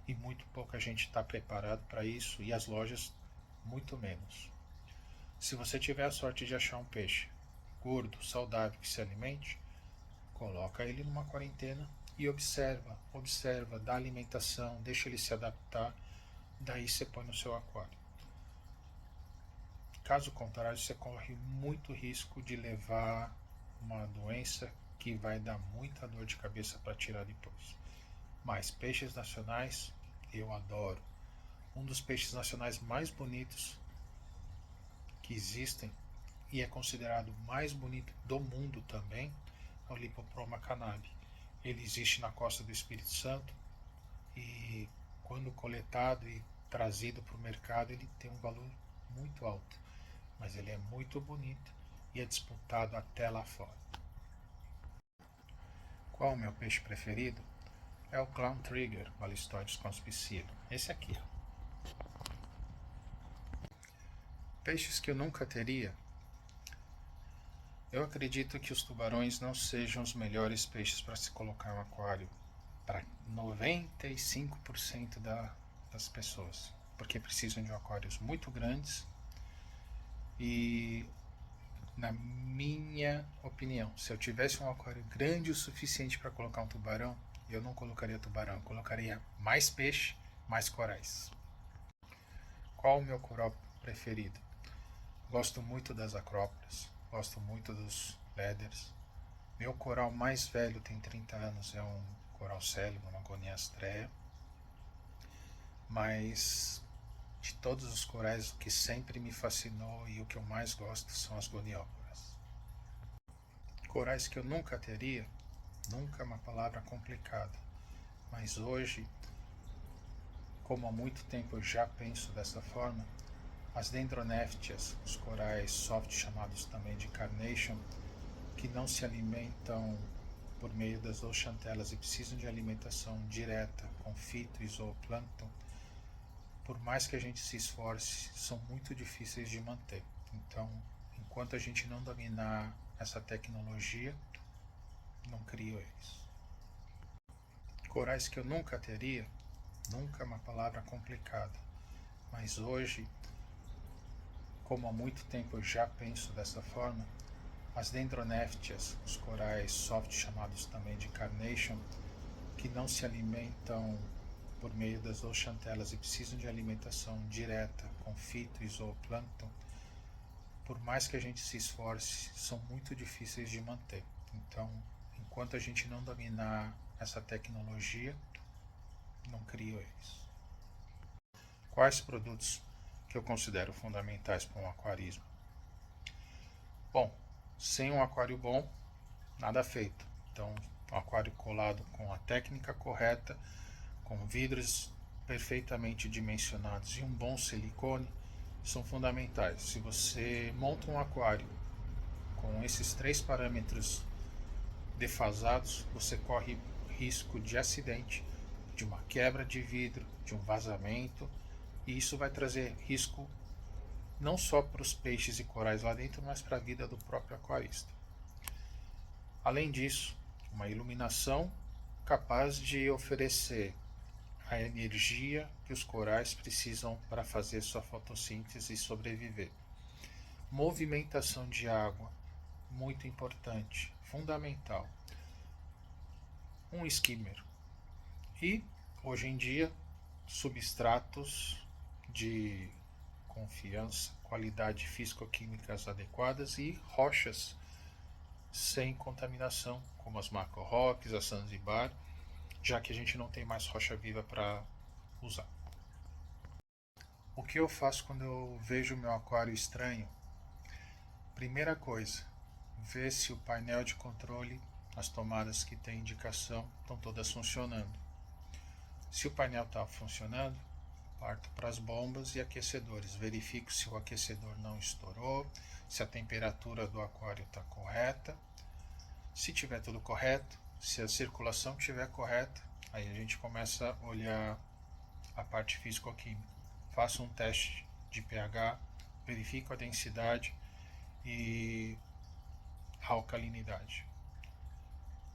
e muito pouca gente está preparado para isso e as lojas muito menos. Se você tiver a sorte de achar um peixe gordo, saudável, que se alimente, coloca ele numa quarentena e observa, dá alimentação, deixa ele se adaptar, daí você põe no seu aquário. Caso contrário, você corre muito risco de levar uma doença que vai dar muita dor de cabeça para tirar depois. Mas peixes nacionais, eu adoro. Um dos peixes nacionais mais bonitos que existem e é considerado o mais bonito do mundo também é o Lipoproma cannabis. Ele existe na costa do Espírito Santo e quando coletado e trazido para o mercado ele tem um valor muito alto, mas ele é muito bonito e é disputado até lá fora. Qual o meu peixe preferido? É o Clown Trigger, Balistoides conspicilla. Esse aqui. Peixes que eu nunca teria. Eu acredito que os tubarões não sejam os melhores peixes para se colocar no aquário para 95% das pessoas, porque precisam de aquários muito grandes e, na minha opinião, se eu tivesse um aquário grande o suficiente para colocar um tubarão, eu não colocaria tubarão, eu colocaria mais peixe, mais corais. Qual o meu coral preferido? Gosto muito das acrópolis, gosto muito dos leathers. Meu coral mais velho tem 30 anos, é um coral célebre, uma Gonia astrea. Mas de todos os corais, o que sempre me fascinou e o que eu mais gosto são as gonióporas. Corais que eu nunca teria, nunca é uma palavra complicada, mas hoje, como há muito tempo eu já penso dessa forma, as dendroneftias, os corais soft chamados também de carnation, que não se alimentam por meio das zooxantelas e precisam de alimentação direta com fito e zooplâncton, por mais que a gente se esforce, são muito difíceis de manter. Então, enquanto a gente não dominar essa tecnologia, não crio eles. Corais que eu nunca teria, nunca é uma palavra complicada, mas hoje, como há muito tempo eu já penso dessa forma, as dendroneftias, os corais soft chamados também de carnation, que não se alimentam por meio das zooxantelas e precisam de alimentação direta com fito e zooplâncton, por mais que a gente se esforce, são muito difíceis de manter. Então, enquanto a gente não dominar essa tecnologia, não crio eles. Quais produtos que eu considero fundamentais para um aquarismo? Bom, sem um aquário bom, nada feito. Então, o aquário colado com a técnica correta, com vidros perfeitamente dimensionados e um bom silicone são fundamentais. Se você monta um aquário com esses 3 parâmetros defasados, você corre risco de acidente, de uma quebra de vidro, de um vazamento, e isso vai trazer risco não só para os peixes e corais lá dentro, mas para a vida do próprio aquarista. Além disso, uma iluminação capaz de oferecer a energia que os corais precisam para fazer sua fotossíntese e sobreviver. Movimentação de água, muito importante, fundamental. Um skimmer. E, hoje em dia, substratos de confiança, qualidade físico-químicas adequadas e rochas sem contaminação, como as macro rocks, a Zanzibar, já que a gente não tem mais rocha viva para usar. O que eu faço quando eu vejo meu aquário estranho? Primeira coisa, ver se o painel de controle, as tomadas que tem indicação, estão todas funcionando. Se o painel está funcionando, parto para as bombas e aquecedores. Verifico se o aquecedor não estourou, se a temperatura do aquário está correta. Se tiver tudo correto, se a circulação estiver correta, aí a gente começa a olhar a parte físico-química. Faço um teste de pH, verifico a densidade e a alcalinidade.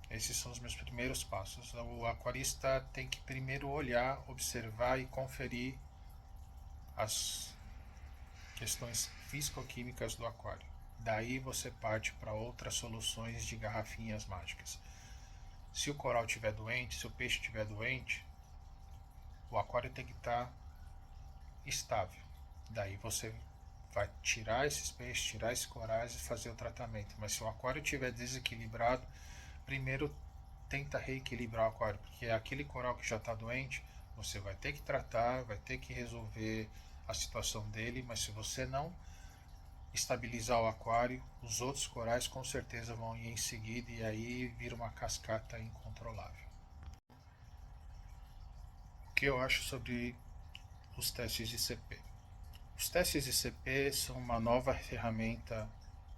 Esses são os meus primeiros passos. O aquarista tem que primeiro olhar, observar e conferir as questões físico-químicas do aquário. Daí você parte para outras soluções de garrafinhas mágicas. Se o coral estiver doente, se o peixe estiver doente, o aquário tem que estar estável. Daí você vai tirar esses peixes, tirar esses corais e fazer o tratamento. Mas se o aquário estiver desequilibrado, primeiro tenta reequilibrar o aquário, porque é aquele coral que já está doente, você vai ter que tratar, vai ter que resolver a situação dele, mas se você não estabilizar o aquário, os outros corais com certeza vão ir em seguida e aí vira uma cascata incontrolável. O que eu acho sobre os testes de CP? Os testes de CP são uma nova ferramenta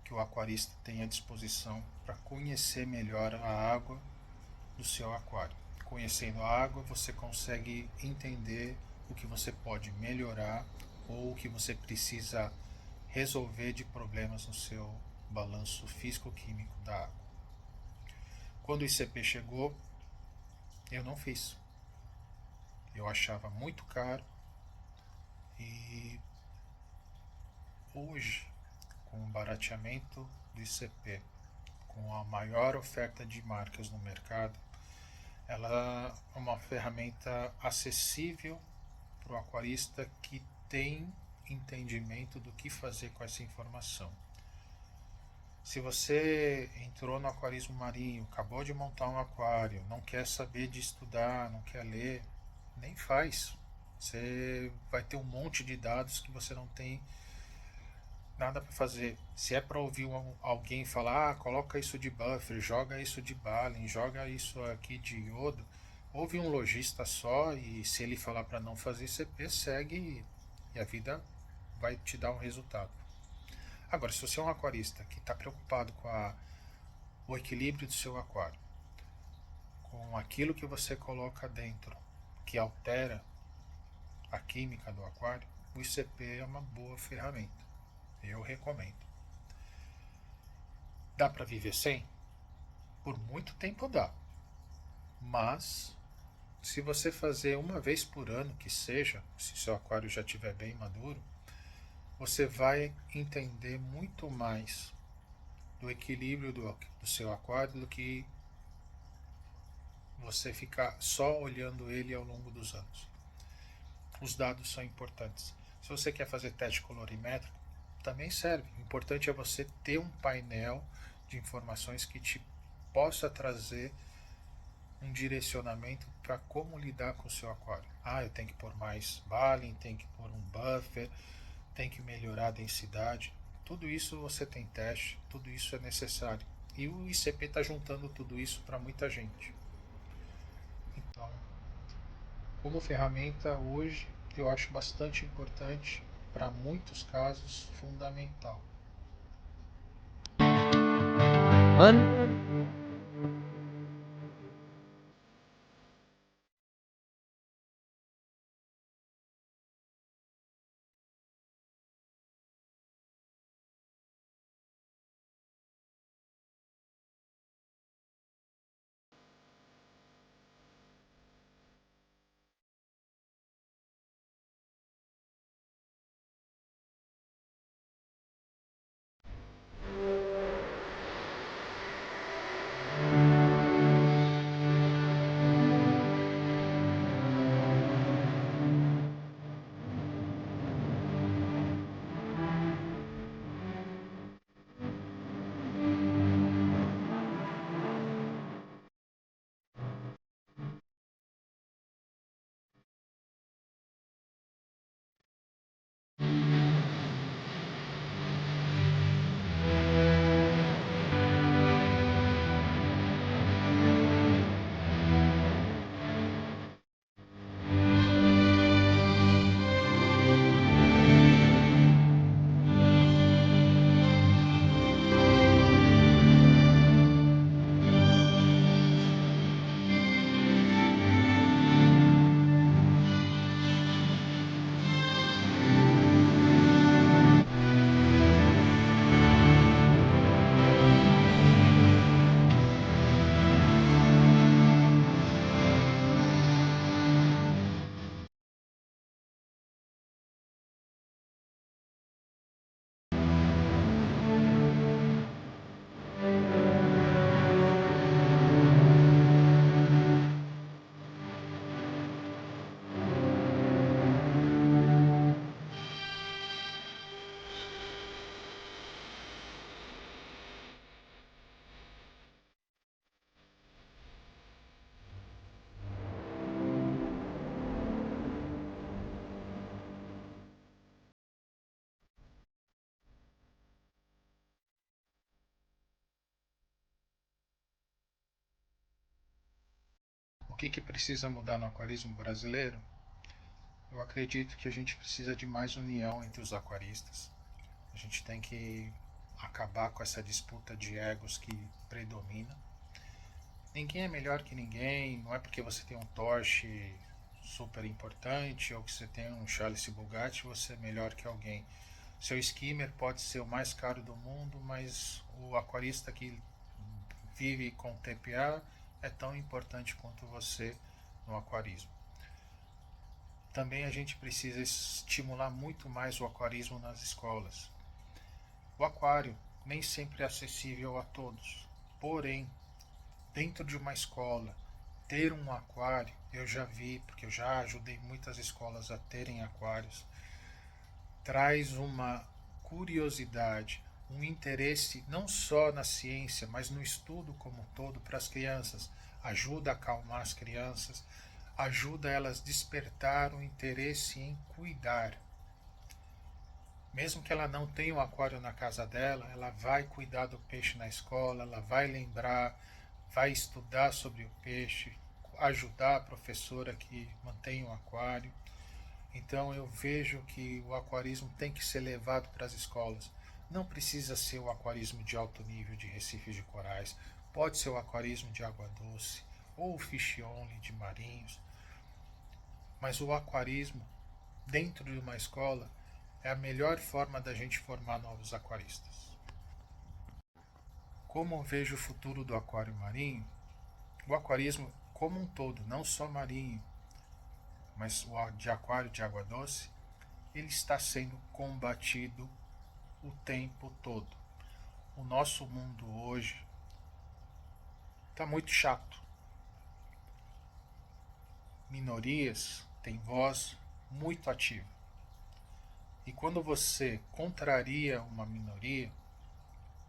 que o aquarista tem à disposição para conhecer melhor a água do seu aquário. Conhecendo a água, você consegue entender o que você pode melhorar ou o que você precisa resolver de problemas no seu balanço físico-químico da água. Quando o ICP chegou, eu não fiz. Eu achava muito caro e hoje, com o barateamento do ICP, com a maior oferta de marcas no mercado, ela é uma ferramenta acessível para o aquarista que tem entendimento do que fazer com essa informação. Se você entrou no aquarismo marinho, acabou de montar um aquário, não quer saber de estudar, não quer ler, nem faz. Você vai ter um monte de dados que você não tem nada para fazer. Se é para ouvir alguém falar, coloca isso de buffer, joga isso de balen, joga isso aqui de iodo, ouve um lojista só e se ele falar para não fazer CP, segue e a vida vai te dar um resultado. Agora, se você é um aquarista que está preocupado com o equilíbrio do seu aquário, com aquilo que você coloca dentro, que altera a química do aquário, o ICP é uma boa ferramenta. Eu recomendo. Dá para viver sem? Por muito tempo dá. Mas, se você fazer uma vez por ano, que seja, se seu aquário já estiver bem maduro, você vai entender muito mais do equilíbrio do seu aquário do que você ficar só olhando ele ao longo dos anos. Os dados são importantes. Se você quer fazer teste colorimétrico, também serve. O importante é você ter um painel de informações que te possa trazer um direcionamento para como lidar com o seu aquário. Eu tenho que pôr mais balen, tenho que pôr um buffer, tenho que melhorar a densidade. Tudo isso você tem teste, tudo isso é necessário. E o ICP está juntando tudo isso para muita gente. Então, como ferramenta hoje, eu acho bastante importante, para muitos casos, fundamental. O que precisa mudar no aquarismo brasileiro? Eu acredito que a gente precisa de mais união entre os aquaristas. A gente tem que acabar com essa disputa de egos que predomina. Ninguém é melhor que ninguém, não é porque você tem um Torch super importante ou que você tem um Charles Bugatti você é melhor que alguém. Seu skimmer pode ser o mais caro do mundo, mas o aquarista que vive com TPA é tão importante quanto você no aquarismo. Também a gente precisa estimular muito mais o aquarismo nas escolas. O aquário nem sempre é acessível a todos, porém, dentro de uma escola, ter um aquário, eu já vi, porque eu já ajudei muitas escolas a terem aquários, traz uma curiosidade, um interesse não só na ciência, mas no estudo como um todo para as crianças. Ajuda a acalmar as crianças, ajuda elas a despertar o interesse em cuidar. Mesmo que ela não tenha um aquário na casa dela, ela vai cuidar do peixe na escola, ela vai lembrar, vai estudar sobre o peixe, ajudar a professora que mantém o aquário. Então eu vejo que o aquarismo tem que ser levado para as escolas. Não precisa ser o aquarismo de alto nível de recifes de corais, pode ser o aquarismo de água doce ou o fish only de marinhos. Mas o aquarismo dentro de uma escola é a melhor forma da gente formar novos aquaristas. Como eu vejo o futuro do aquário marinho, o aquarismo como um todo, não só marinho, mas o de aquário de água doce, ele está sendo combatido o tempo todo. O nosso mundo hoje está muito chato. Minorias têm voz muito ativa. E quando você contraria uma minoria,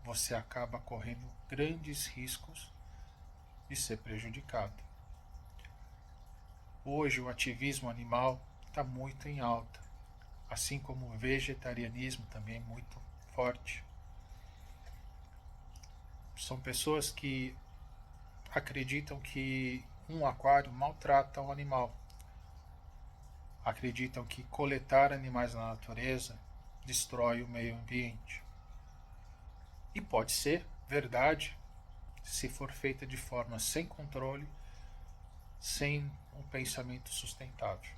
você acaba correndo grandes riscos de ser prejudicado. Hoje o ativismo animal está muito em alta, assim como o vegetarianismo também é muito forte. São pessoas que acreditam que um aquário maltrata o animal. Acreditam que coletar animais na natureza destrói o meio ambiente. E pode ser verdade se for feita de forma sem controle, sem um pensamento sustentável.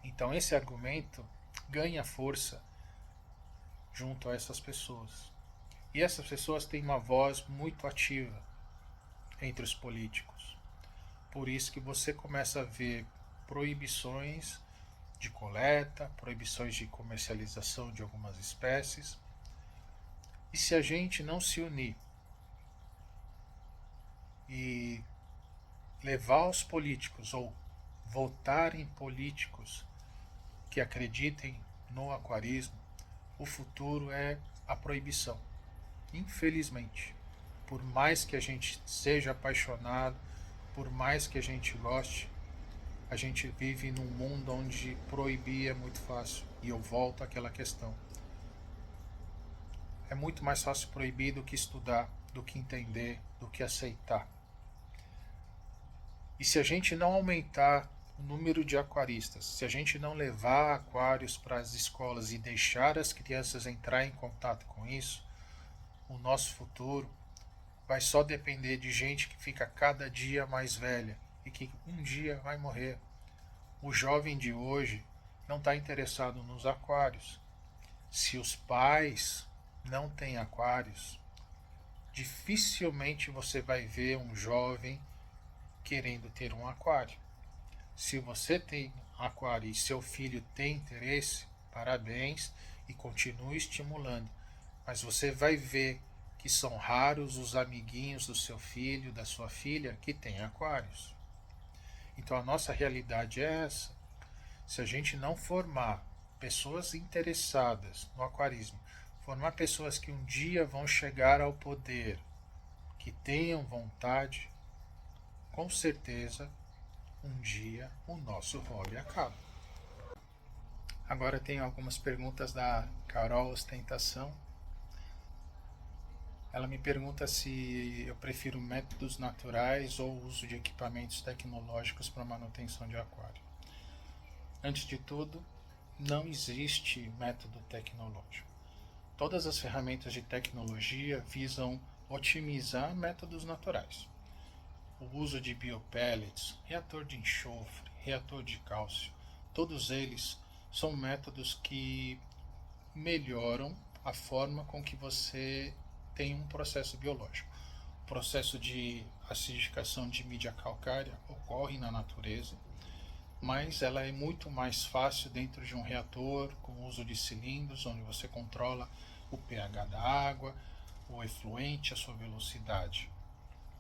Então esse argumento ganha força junto a essas pessoas. E essas pessoas têm uma voz muito ativa entre os políticos. Por isso que você começa a ver proibições de coleta, proibições de comercialização de algumas espécies. E se a gente não se unir e levar os políticos ou votar em políticos que acreditem no aquarismo, o futuro é a proibição. Infelizmente, por mais que a gente seja apaixonado, por mais que a gente goste, a gente vive num mundo onde proibir é muito fácil. E eu volto àquela questão. É muito mais fácil proibir do que estudar, do que entender, do que aceitar. E se a gente não aumentar o número de aquaristas, se a gente não levar aquários para as escolas e deixar as crianças entrar em contato com isso, o nosso futuro vai só depender de gente que fica cada dia mais velha e que um dia vai morrer. O jovem de hoje não está interessado nos aquários. Se os pais não têm aquários, dificilmente você vai ver um jovem querendo ter um aquário. Se você tem aquário e seu filho tem interesse, parabéns e continue estimulando. Mas você vai ver que são raros os amiguinhos do seu filho, da sua filha, que têm aquários. Então a nossa realidade é essa. Se a gente não formar pessoas interessadas no aquarismo, formar pessoas que um dia vão chegar ao poder, que tenham vontade, com certeza um dia o nosso hobby acaba. Agora tem algumas perguntas da Carol Ostentação. Ela me pergunta se eu prefiro métodos naturais ou uso de equipamentos tecnológicos para manutenção de aquário. Antes de tudo, não existe método tecnológico. Todas as ferramentas de tecnologia visam otimizar métodos naturais. O uso de biopellets, reator de enxofre, reator de cálcio, todos eles são métodos que melhoram a forma com que você tem um processo biológico. O processo de acidificação de mídia calcária ocorre na natureza, mas ela é muito mais fácil dentro de um reator com o uso de cilindros, onde você controla o pH da água, o efluente, a sua velocidade.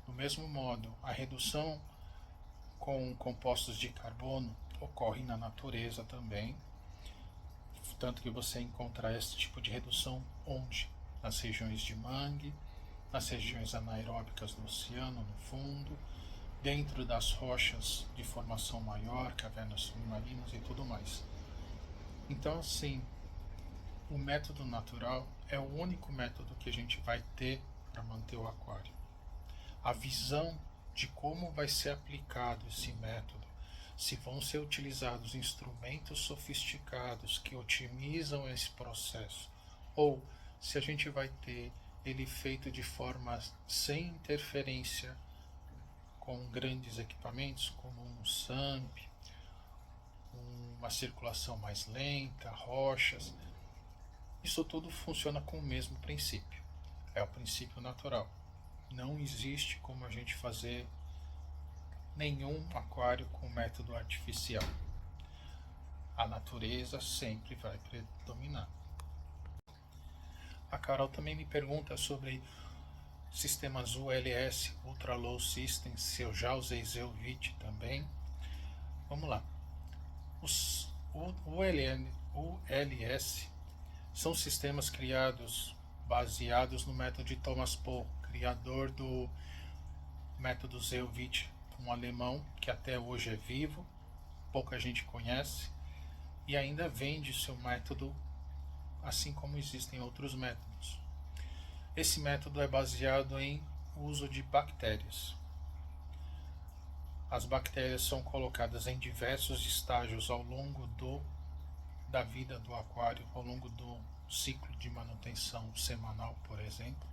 Do mesmo modo, a redução com compostos de carbono ocorre na natureza também, tanto que você encontra esse tipo de redução onde? Nas regiões de mangue, nas regiões anaeróbicas do oceano, no fundo, dentro das rochas de formação maior, cavernas submarinas e tudo mais. Então, assim, o método natural é o único método que a gente vai ter para manter o aquário. A visão de como vai ser aplicado esse método, se vão ser utilizados instrumentos sofisticados que otimizam esse processo, ou se a gente vai ter ele feito de forma sem interferência com grandes equipamentos, como um SAMP, uma circulação mais lenta, rochas. Isso tudo funciona com o mesmo princípio. É o princípio natural. Não existe como a gente fazer nenhum aquário com método artificial. A natureza sempre vai predominar. A Carol também me pergunta sobre sistemas ULS, Ultra Low System, se eu já usei Zeolite também. Vamos lá. Os ULS são sistemas criados baseados no método de Thomas Pohl, criador do método Zeolite, um alemão que até hoje é vivo, pouca gente conhece e ainda vende seu método, assim como existem outros métodos. Esse método é baseado em uso de bactérias. As bactérias são colocadas em diversos estágios ao longo da vida do aquário, ao longo do ciclo de manutenção semanal, por exemplo,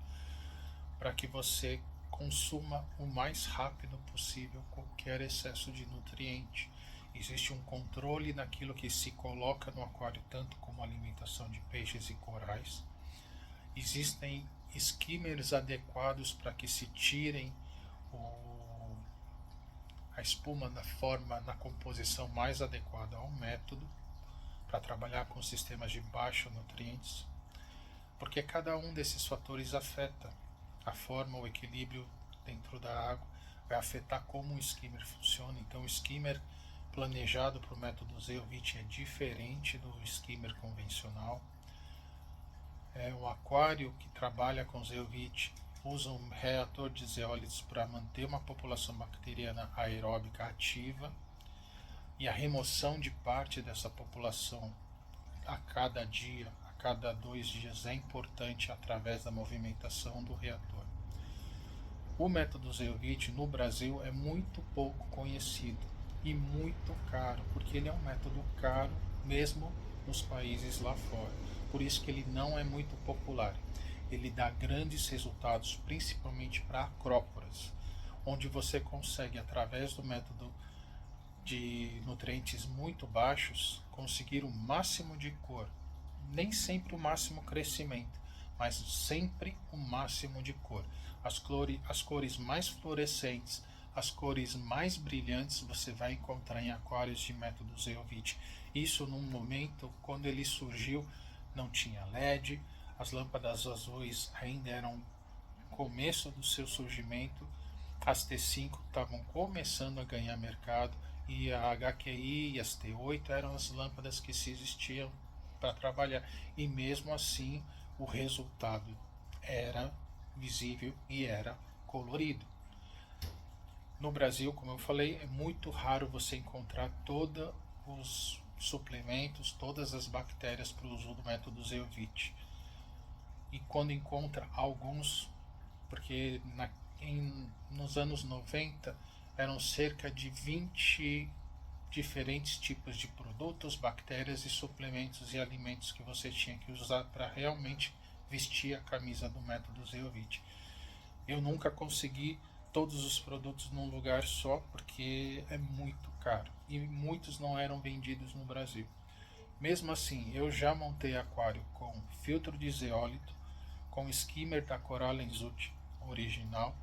para que você consuma o mais rápido possível qualquer excesso de nutriente. Existe um controle naquilo que se coloca no aquário, tanto como alimentação de peixes e corais. Existem skimmers adequados para que se tirem a espuma da forma, na composição mais adequada ao método, para trabalhar com sistemas de baixos nutrientes, porque cada um desses fatores afeta a forma, o equilíbrio dentro da água, vai afetar como o skimmer funciona. Então o skimmer planejado para o método Zeovit é diferente do skimmer convencional. O aquário que trabalha com Zeovit usa um reator de zeólitos para manter uma população bacteriana aeróbica ativa, e a remoção de parte dessa população a cada dia, a cada 2 dias, é importante através da movimentação do reator. O método Zeovit no Brasil é muito pouco conhecido e muito caro, porque ele é um método caro mesmo nos países lá fora. Por isso que ele não é muito popular. Ele dá grandes resultados, principalmente para acróporas, onde você consegue, através do método de nutrientes muito baixos, conseguir o máximo de cor. Nem sempre o máximo crescimento, mas sempre o máximo de cor. As cores mais fluorescentes, as cores mais brilhantes você vai encontrar em aquários de método Zeovit. Isso num momento, quando ele surgiu, não tinha LED, as lâmpadas azuis ainda eram no começo do seu surgimento, as T5 estavam começando a ganhar mercado, e a HQI e as T8 eram as lâmpadas que se existiam para trabalhar, e mesmo assim o resultado era visível e era colorido. No Brasil, como eu falei, é muito raro você encontrar todos os suplementos, todas as bactérias para o uso do método Zeovit. E quando encontra alguns, porque nos anos 90 eram cerca de 20 diferentes tipos de produtos, bactérias e suplementos e alimentos que você tinha que usar para realmente vestir a camisa do método Zeovit. Eu nunca consegui todos os produtos num lugar só, porque é muito caro e muitos não eram vendidos no Brasil. Mesmo assim, eu já montei aquário com filtro de zeólito, com skimmer da Corallenzut original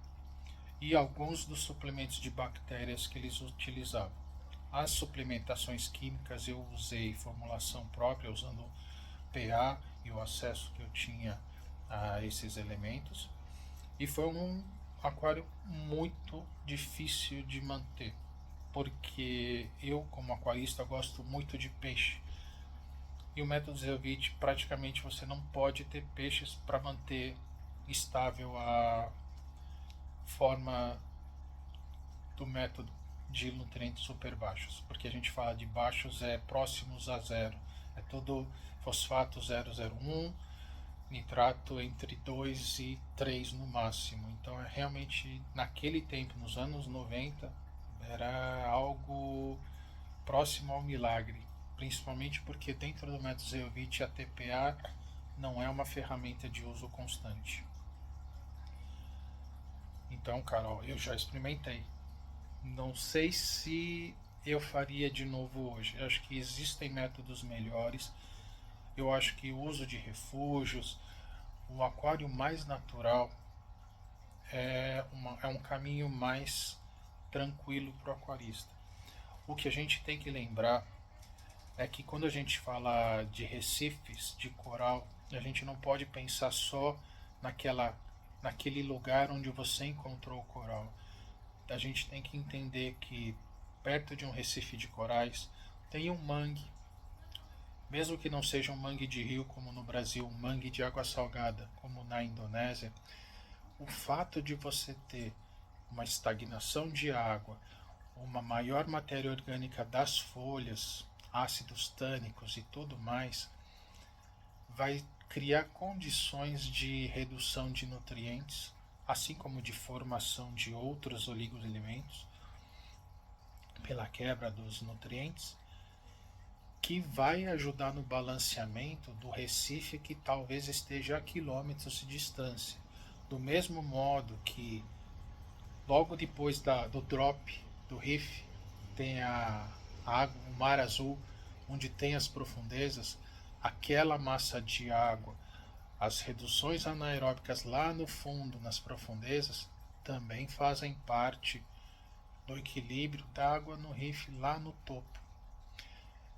e alguns dos suplementos de bactérias que eles utilizavam. As suplementações químicas eu usei formulação própria, usando pH e o acesso que eu tinha a esses elementos, e foi um aquário muito difícil de manter, porque eu, como aquarista, gosto muito de peixe, e o método Zeovit praticamente você não pode ter peixes para manter estável a forma do método de nutrientes super baixos, porque a gente fala de baixos próximos a zero, é todo fosfato 0,01, nitrato entre 2 e 3 no máximo. Então é realmente, naquele tempo, nos anos 90, era algo próximo ao milagre, principalmente porque dentro do método Zeovit a TPA não é uma ferramenta de uso constante. Então, Carol, eu já experimentei. Não sei se eu faria de novo hoje. Eu acho que existem métodos melhores. Eu acho que o uso de refúgios, o aquário mais natural, é um caminho mais tranquilo para o aquarista. O que a gente tem que lembrar é que quando a gente fala de recifes, de coral, a gente não pode pensar só naquele lugar onde você encontrou o coral. A gente tem que entender que perto de um recife de corais tem um mangue, mesmo que não seja um mangue de rio como no Brasil, um mangue de água salgada como na Indonésia. O fato de você ter uma estagnação de água, uma maior matéria orgânica das folhas, ácidos tânicos e tudo mais, vai criar condições de redução de nutrientes, assim como de formação de outros oligoelementos, pela quebra dos nutrientes, que vai ajudar no balanceamento do recife que talvez esteja a quilômetros de distância. Do mesmo modo que logo depois do drop do Riff tem a água, o mar azul, onde tem as profundezas, aquela massa de água, as reduções anaeróbicas lá no fundo, nas profundezas, também fazem parte do equilíbrio da água no Riff lá no topo.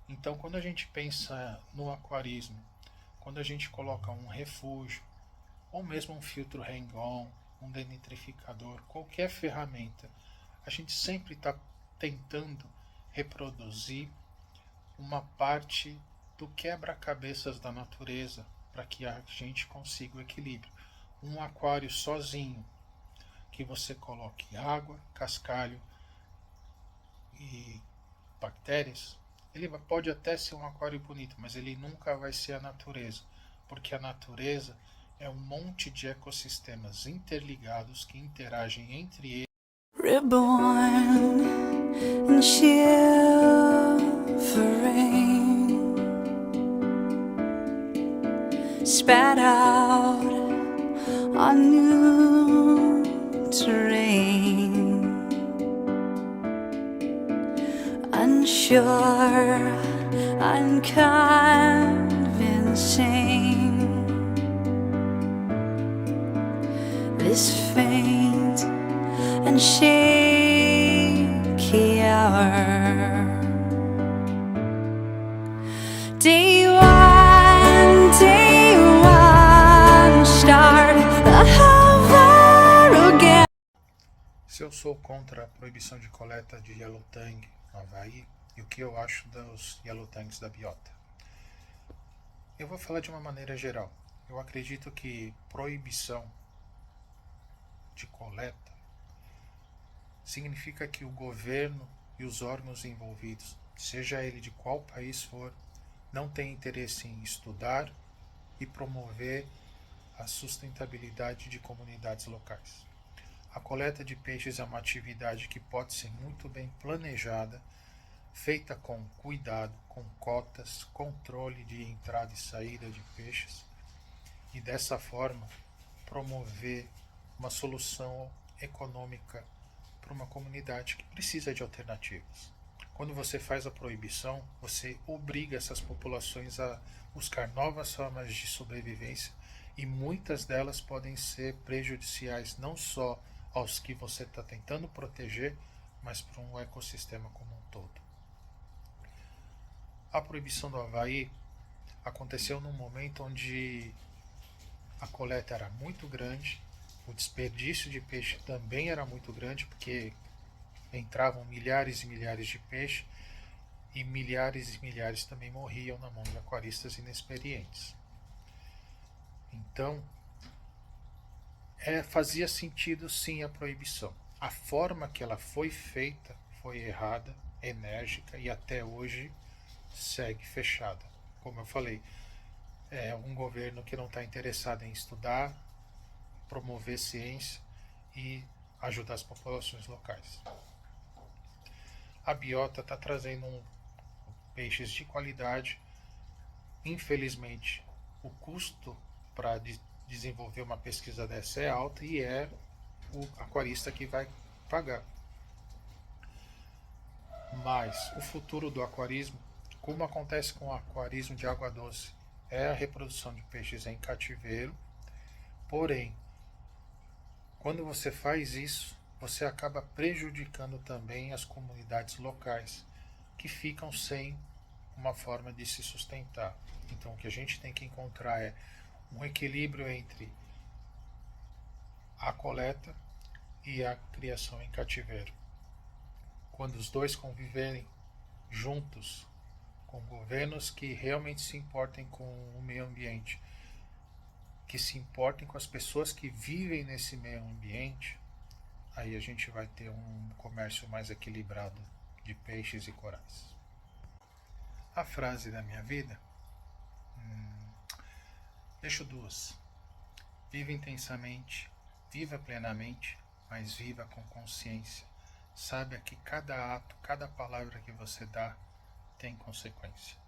Então, quando a gente pensa no aquarismo, quando a gente coloca um refúgio, ou mesmo um filtro hang-on, um denitrificador, qualquer ferramenta, a gente sempre está tentando reproduzir uma parte do quebra-cabeças da natureza para que a gente consiga o equilíbrio. Um aquário sozinho, que você coloque água, cascalho e bactérias, ele pode até ser um aquário bonito, mas ele nunca vai ser a natureza, porque a natureza é um monte de ecossistemas interligados que interagem entre eles. Reborn and shivering, spat out on new terrain, unsure, unconvincing. This faint and shaky hour. Day one, start the hover again. Se eu sou contra a proibição de coleta de Yellow Tang no Havaí, e o que eu acho dos Yellow Tangs da biota? Eu vou falar de uma maneira geral. Eu acredito que proibição de coleta significa que o governo e os órgãos envolvidos, seja ele de qual país for, não tem interesse em estudar e promover a sustentabilidade de comunidades locais. A coleta de peixes é uma atividade que pode ser muito bem planejada, feita com cuidado, com cotas, controle de entrada e saída de peixes, e dessa forma promover uma solução econômica para uma comunidade que precisa de alternativas. Quando você faz a proibição, você obriga essas populações a buscar novas formas de sobrevivência, e muitas delas podem ser prejudiciais não só aos que você está tentando proteger, mas para um ecossistema como um todo. A proibição do Havaí aconteceu num momento onde a coleta era muito grande, o desperdício de peixe também era muito grande, porque entravam milhares e milhares de peixes e milhares também morriam na mão de aquaristas inexperientes. Então, fazia sentido sim a proibição. A forma que ela foi feita foi errada, enérgica, e até hoje segue fechada. Como eu falei, é um governo que não está interessado em estudar, promover ciência e ajudar as populações locais. A biota está trazendo peixes de qualidade. Infelizmente, o custo para desenvolver uma pesquisa dessa é alta, e é o aquarista que vai pagar. Mas o futuro do aquarismo, como acontece com o aquarismo de água doce, é a reprodução de peixes em cativeiro. Porém, quando você faz isso, você acaba prejudicando também as comunidades locais, que ficam sem uma forma de se sustentar. Então, o que a gente tem que encontrar é um equilíbrio entre a coleta e a criação em cativeiro. Quando os dois conviverem juntos, com governos que realmente se importem com o meio ambiente, que se importem com as pessoas que vivem nesse meio ambiente, aí a gente vai ter um comércio mais equilibrado de peixes e corais. A frase da minha vida: Eixo 2. Viva intensamente, viva plenamente, mas viva com consciência. Saiba que cada ato, cada palavra que você dá tem consequência.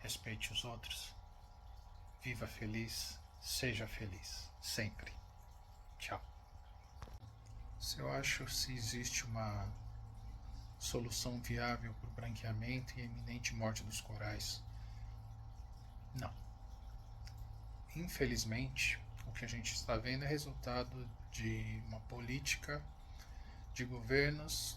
Respeite os outros. Viva feliz, seja feliz, sempre. Tchau. Se existe uma solução viável para o branqueamento e a iminente morte dos corais, não. Infelizmente, o que a gente está vendo é resultado de uma política de governos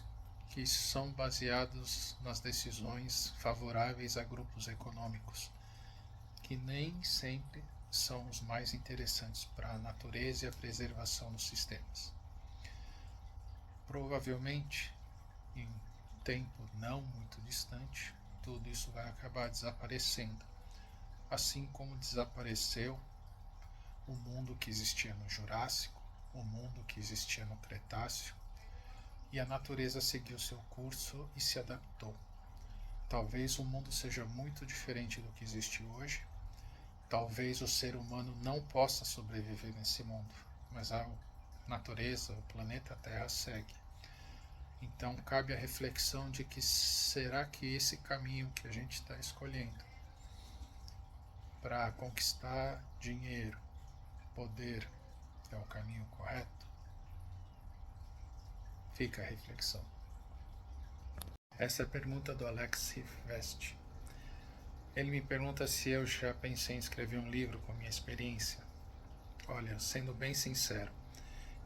que são baseados nas decisões favoráveis a grupos econômicos, que nem sempre são os mais interessantes para a natureza e a preservação dos sistemas. Provavelmente, em um tempo não muito distante, tudo isso vai acabar desaparecendo, assim como desapareceu o mundo que existia no Jurássico, o mundo que existia no Cretáceo, e a natureza seguiu seu curso e se adaptou. Talvez o mundo seja muito diferente do que existe hoje, talvez o ser humano não possa sobreviver nesse mundo, mas a natureza, o planeta Terra segue. Então cabe a reflexão de que será que esse caminho que a gente está escolhendo para conquistar dinheiro, poder, é o caminho correto? Fica a reflexão. Essa é a pergunta do Alex Vest. Ele me pergunta se eu já pensei em escrever um livro com minha experiência. Olha, sendo bem sincero,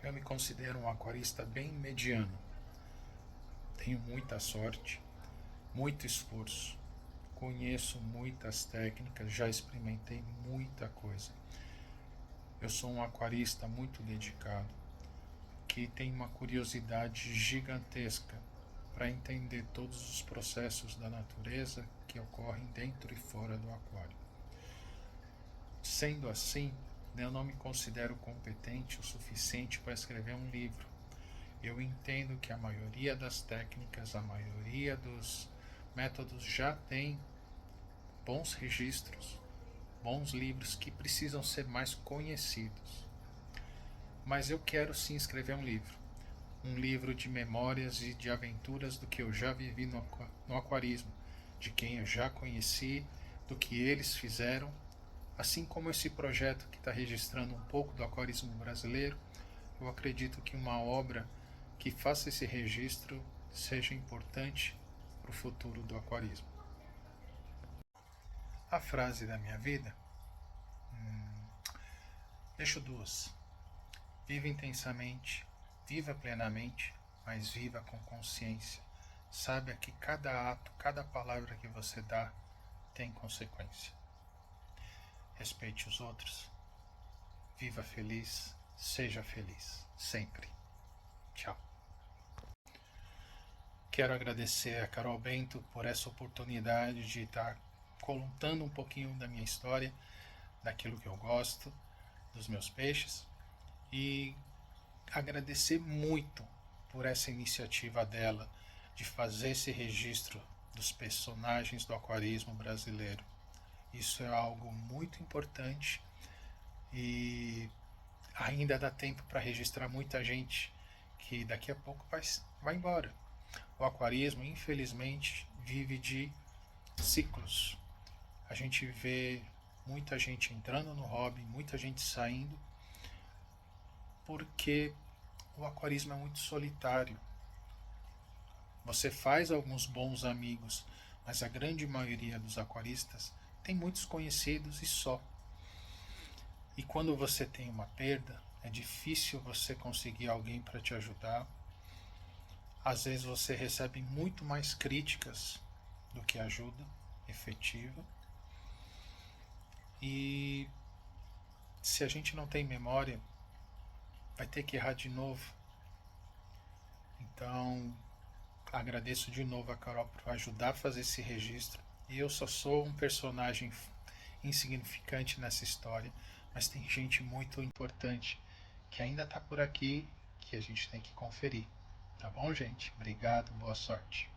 eu me considero um aquarista bem mediano. Tenho muita sorte, muito esforço, conheço muitas técnicas, já experimentei muita coisa. Eu sou um aquarista muito dedicado, que tem uma curiosidade gigantesca para entender todos os processos da natureza que ocorrem dentro e fora do aquário. Sendo assim, eu não me considero competente o suficiente para escrever um livro. Eu entendo que a maioria das técnicas, a maioria dos métodos já tem bons registros, bons livros que precisam ser mais conhecidos. Mas eu quero sim escrever um livro de memórias e de aventuras do que eu já vivi no aquarismo, de quem eu já conheci, do que eles fizeram, assim como esse projeto que está registrando um pouco do aquarismo brasileiro. Eu acredito que uma obra que faça esse registro seja importante para o futuro do aquarismo. A frase da minha vida? Eixo 2. Viva intensamente, viva plenamente, mas viva com consciência. Saiba que cada ato, cada palavra que você dá tem consequência. Respeite os outros. Viva feliz, seja feliz, sempre. Tchau. Quero agradecer a Carol Bento por essa oportunidade de estar contando um pouquinho da minha história, daquilo que eu gosto, dos meus peixes, e agradecer muito por essa iniciativa dela de fazer esse registro dos personagens do aquarismo brasileiro. Isso é algo muito importante e ainda dá tempo para registrar muita gente que daqui a pouco vai embora. O aquarismo, infelizmente, vive de ciclos. A gente vê muita gente entrando no hobby, muita gente saindo, porque o aquarismo é muito solitário. Você faz alguns bons amigos, mas a grande maioria dos aquaristas tem muitos conhecidos e só. E quando você tem uma perda, é difícil você conseguir alguém para te ajudar. Às vezes você recebe muito mais críticas do que ajuda efetiva. E se a gente não tem memória, vai ter que errar de novo. Então, agradeço de novo a Carol por ajudar a fazer esse registro. E eu só sou um personagem insignificante nessa história, mas tem gente muito importante que ainda está por aqui, que a gente tem que conferir. Tá bom, gente? Obrigado, boa sorte.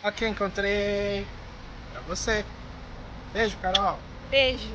Aqui eu encontrei pra você. Beijo, Carol. Beijo.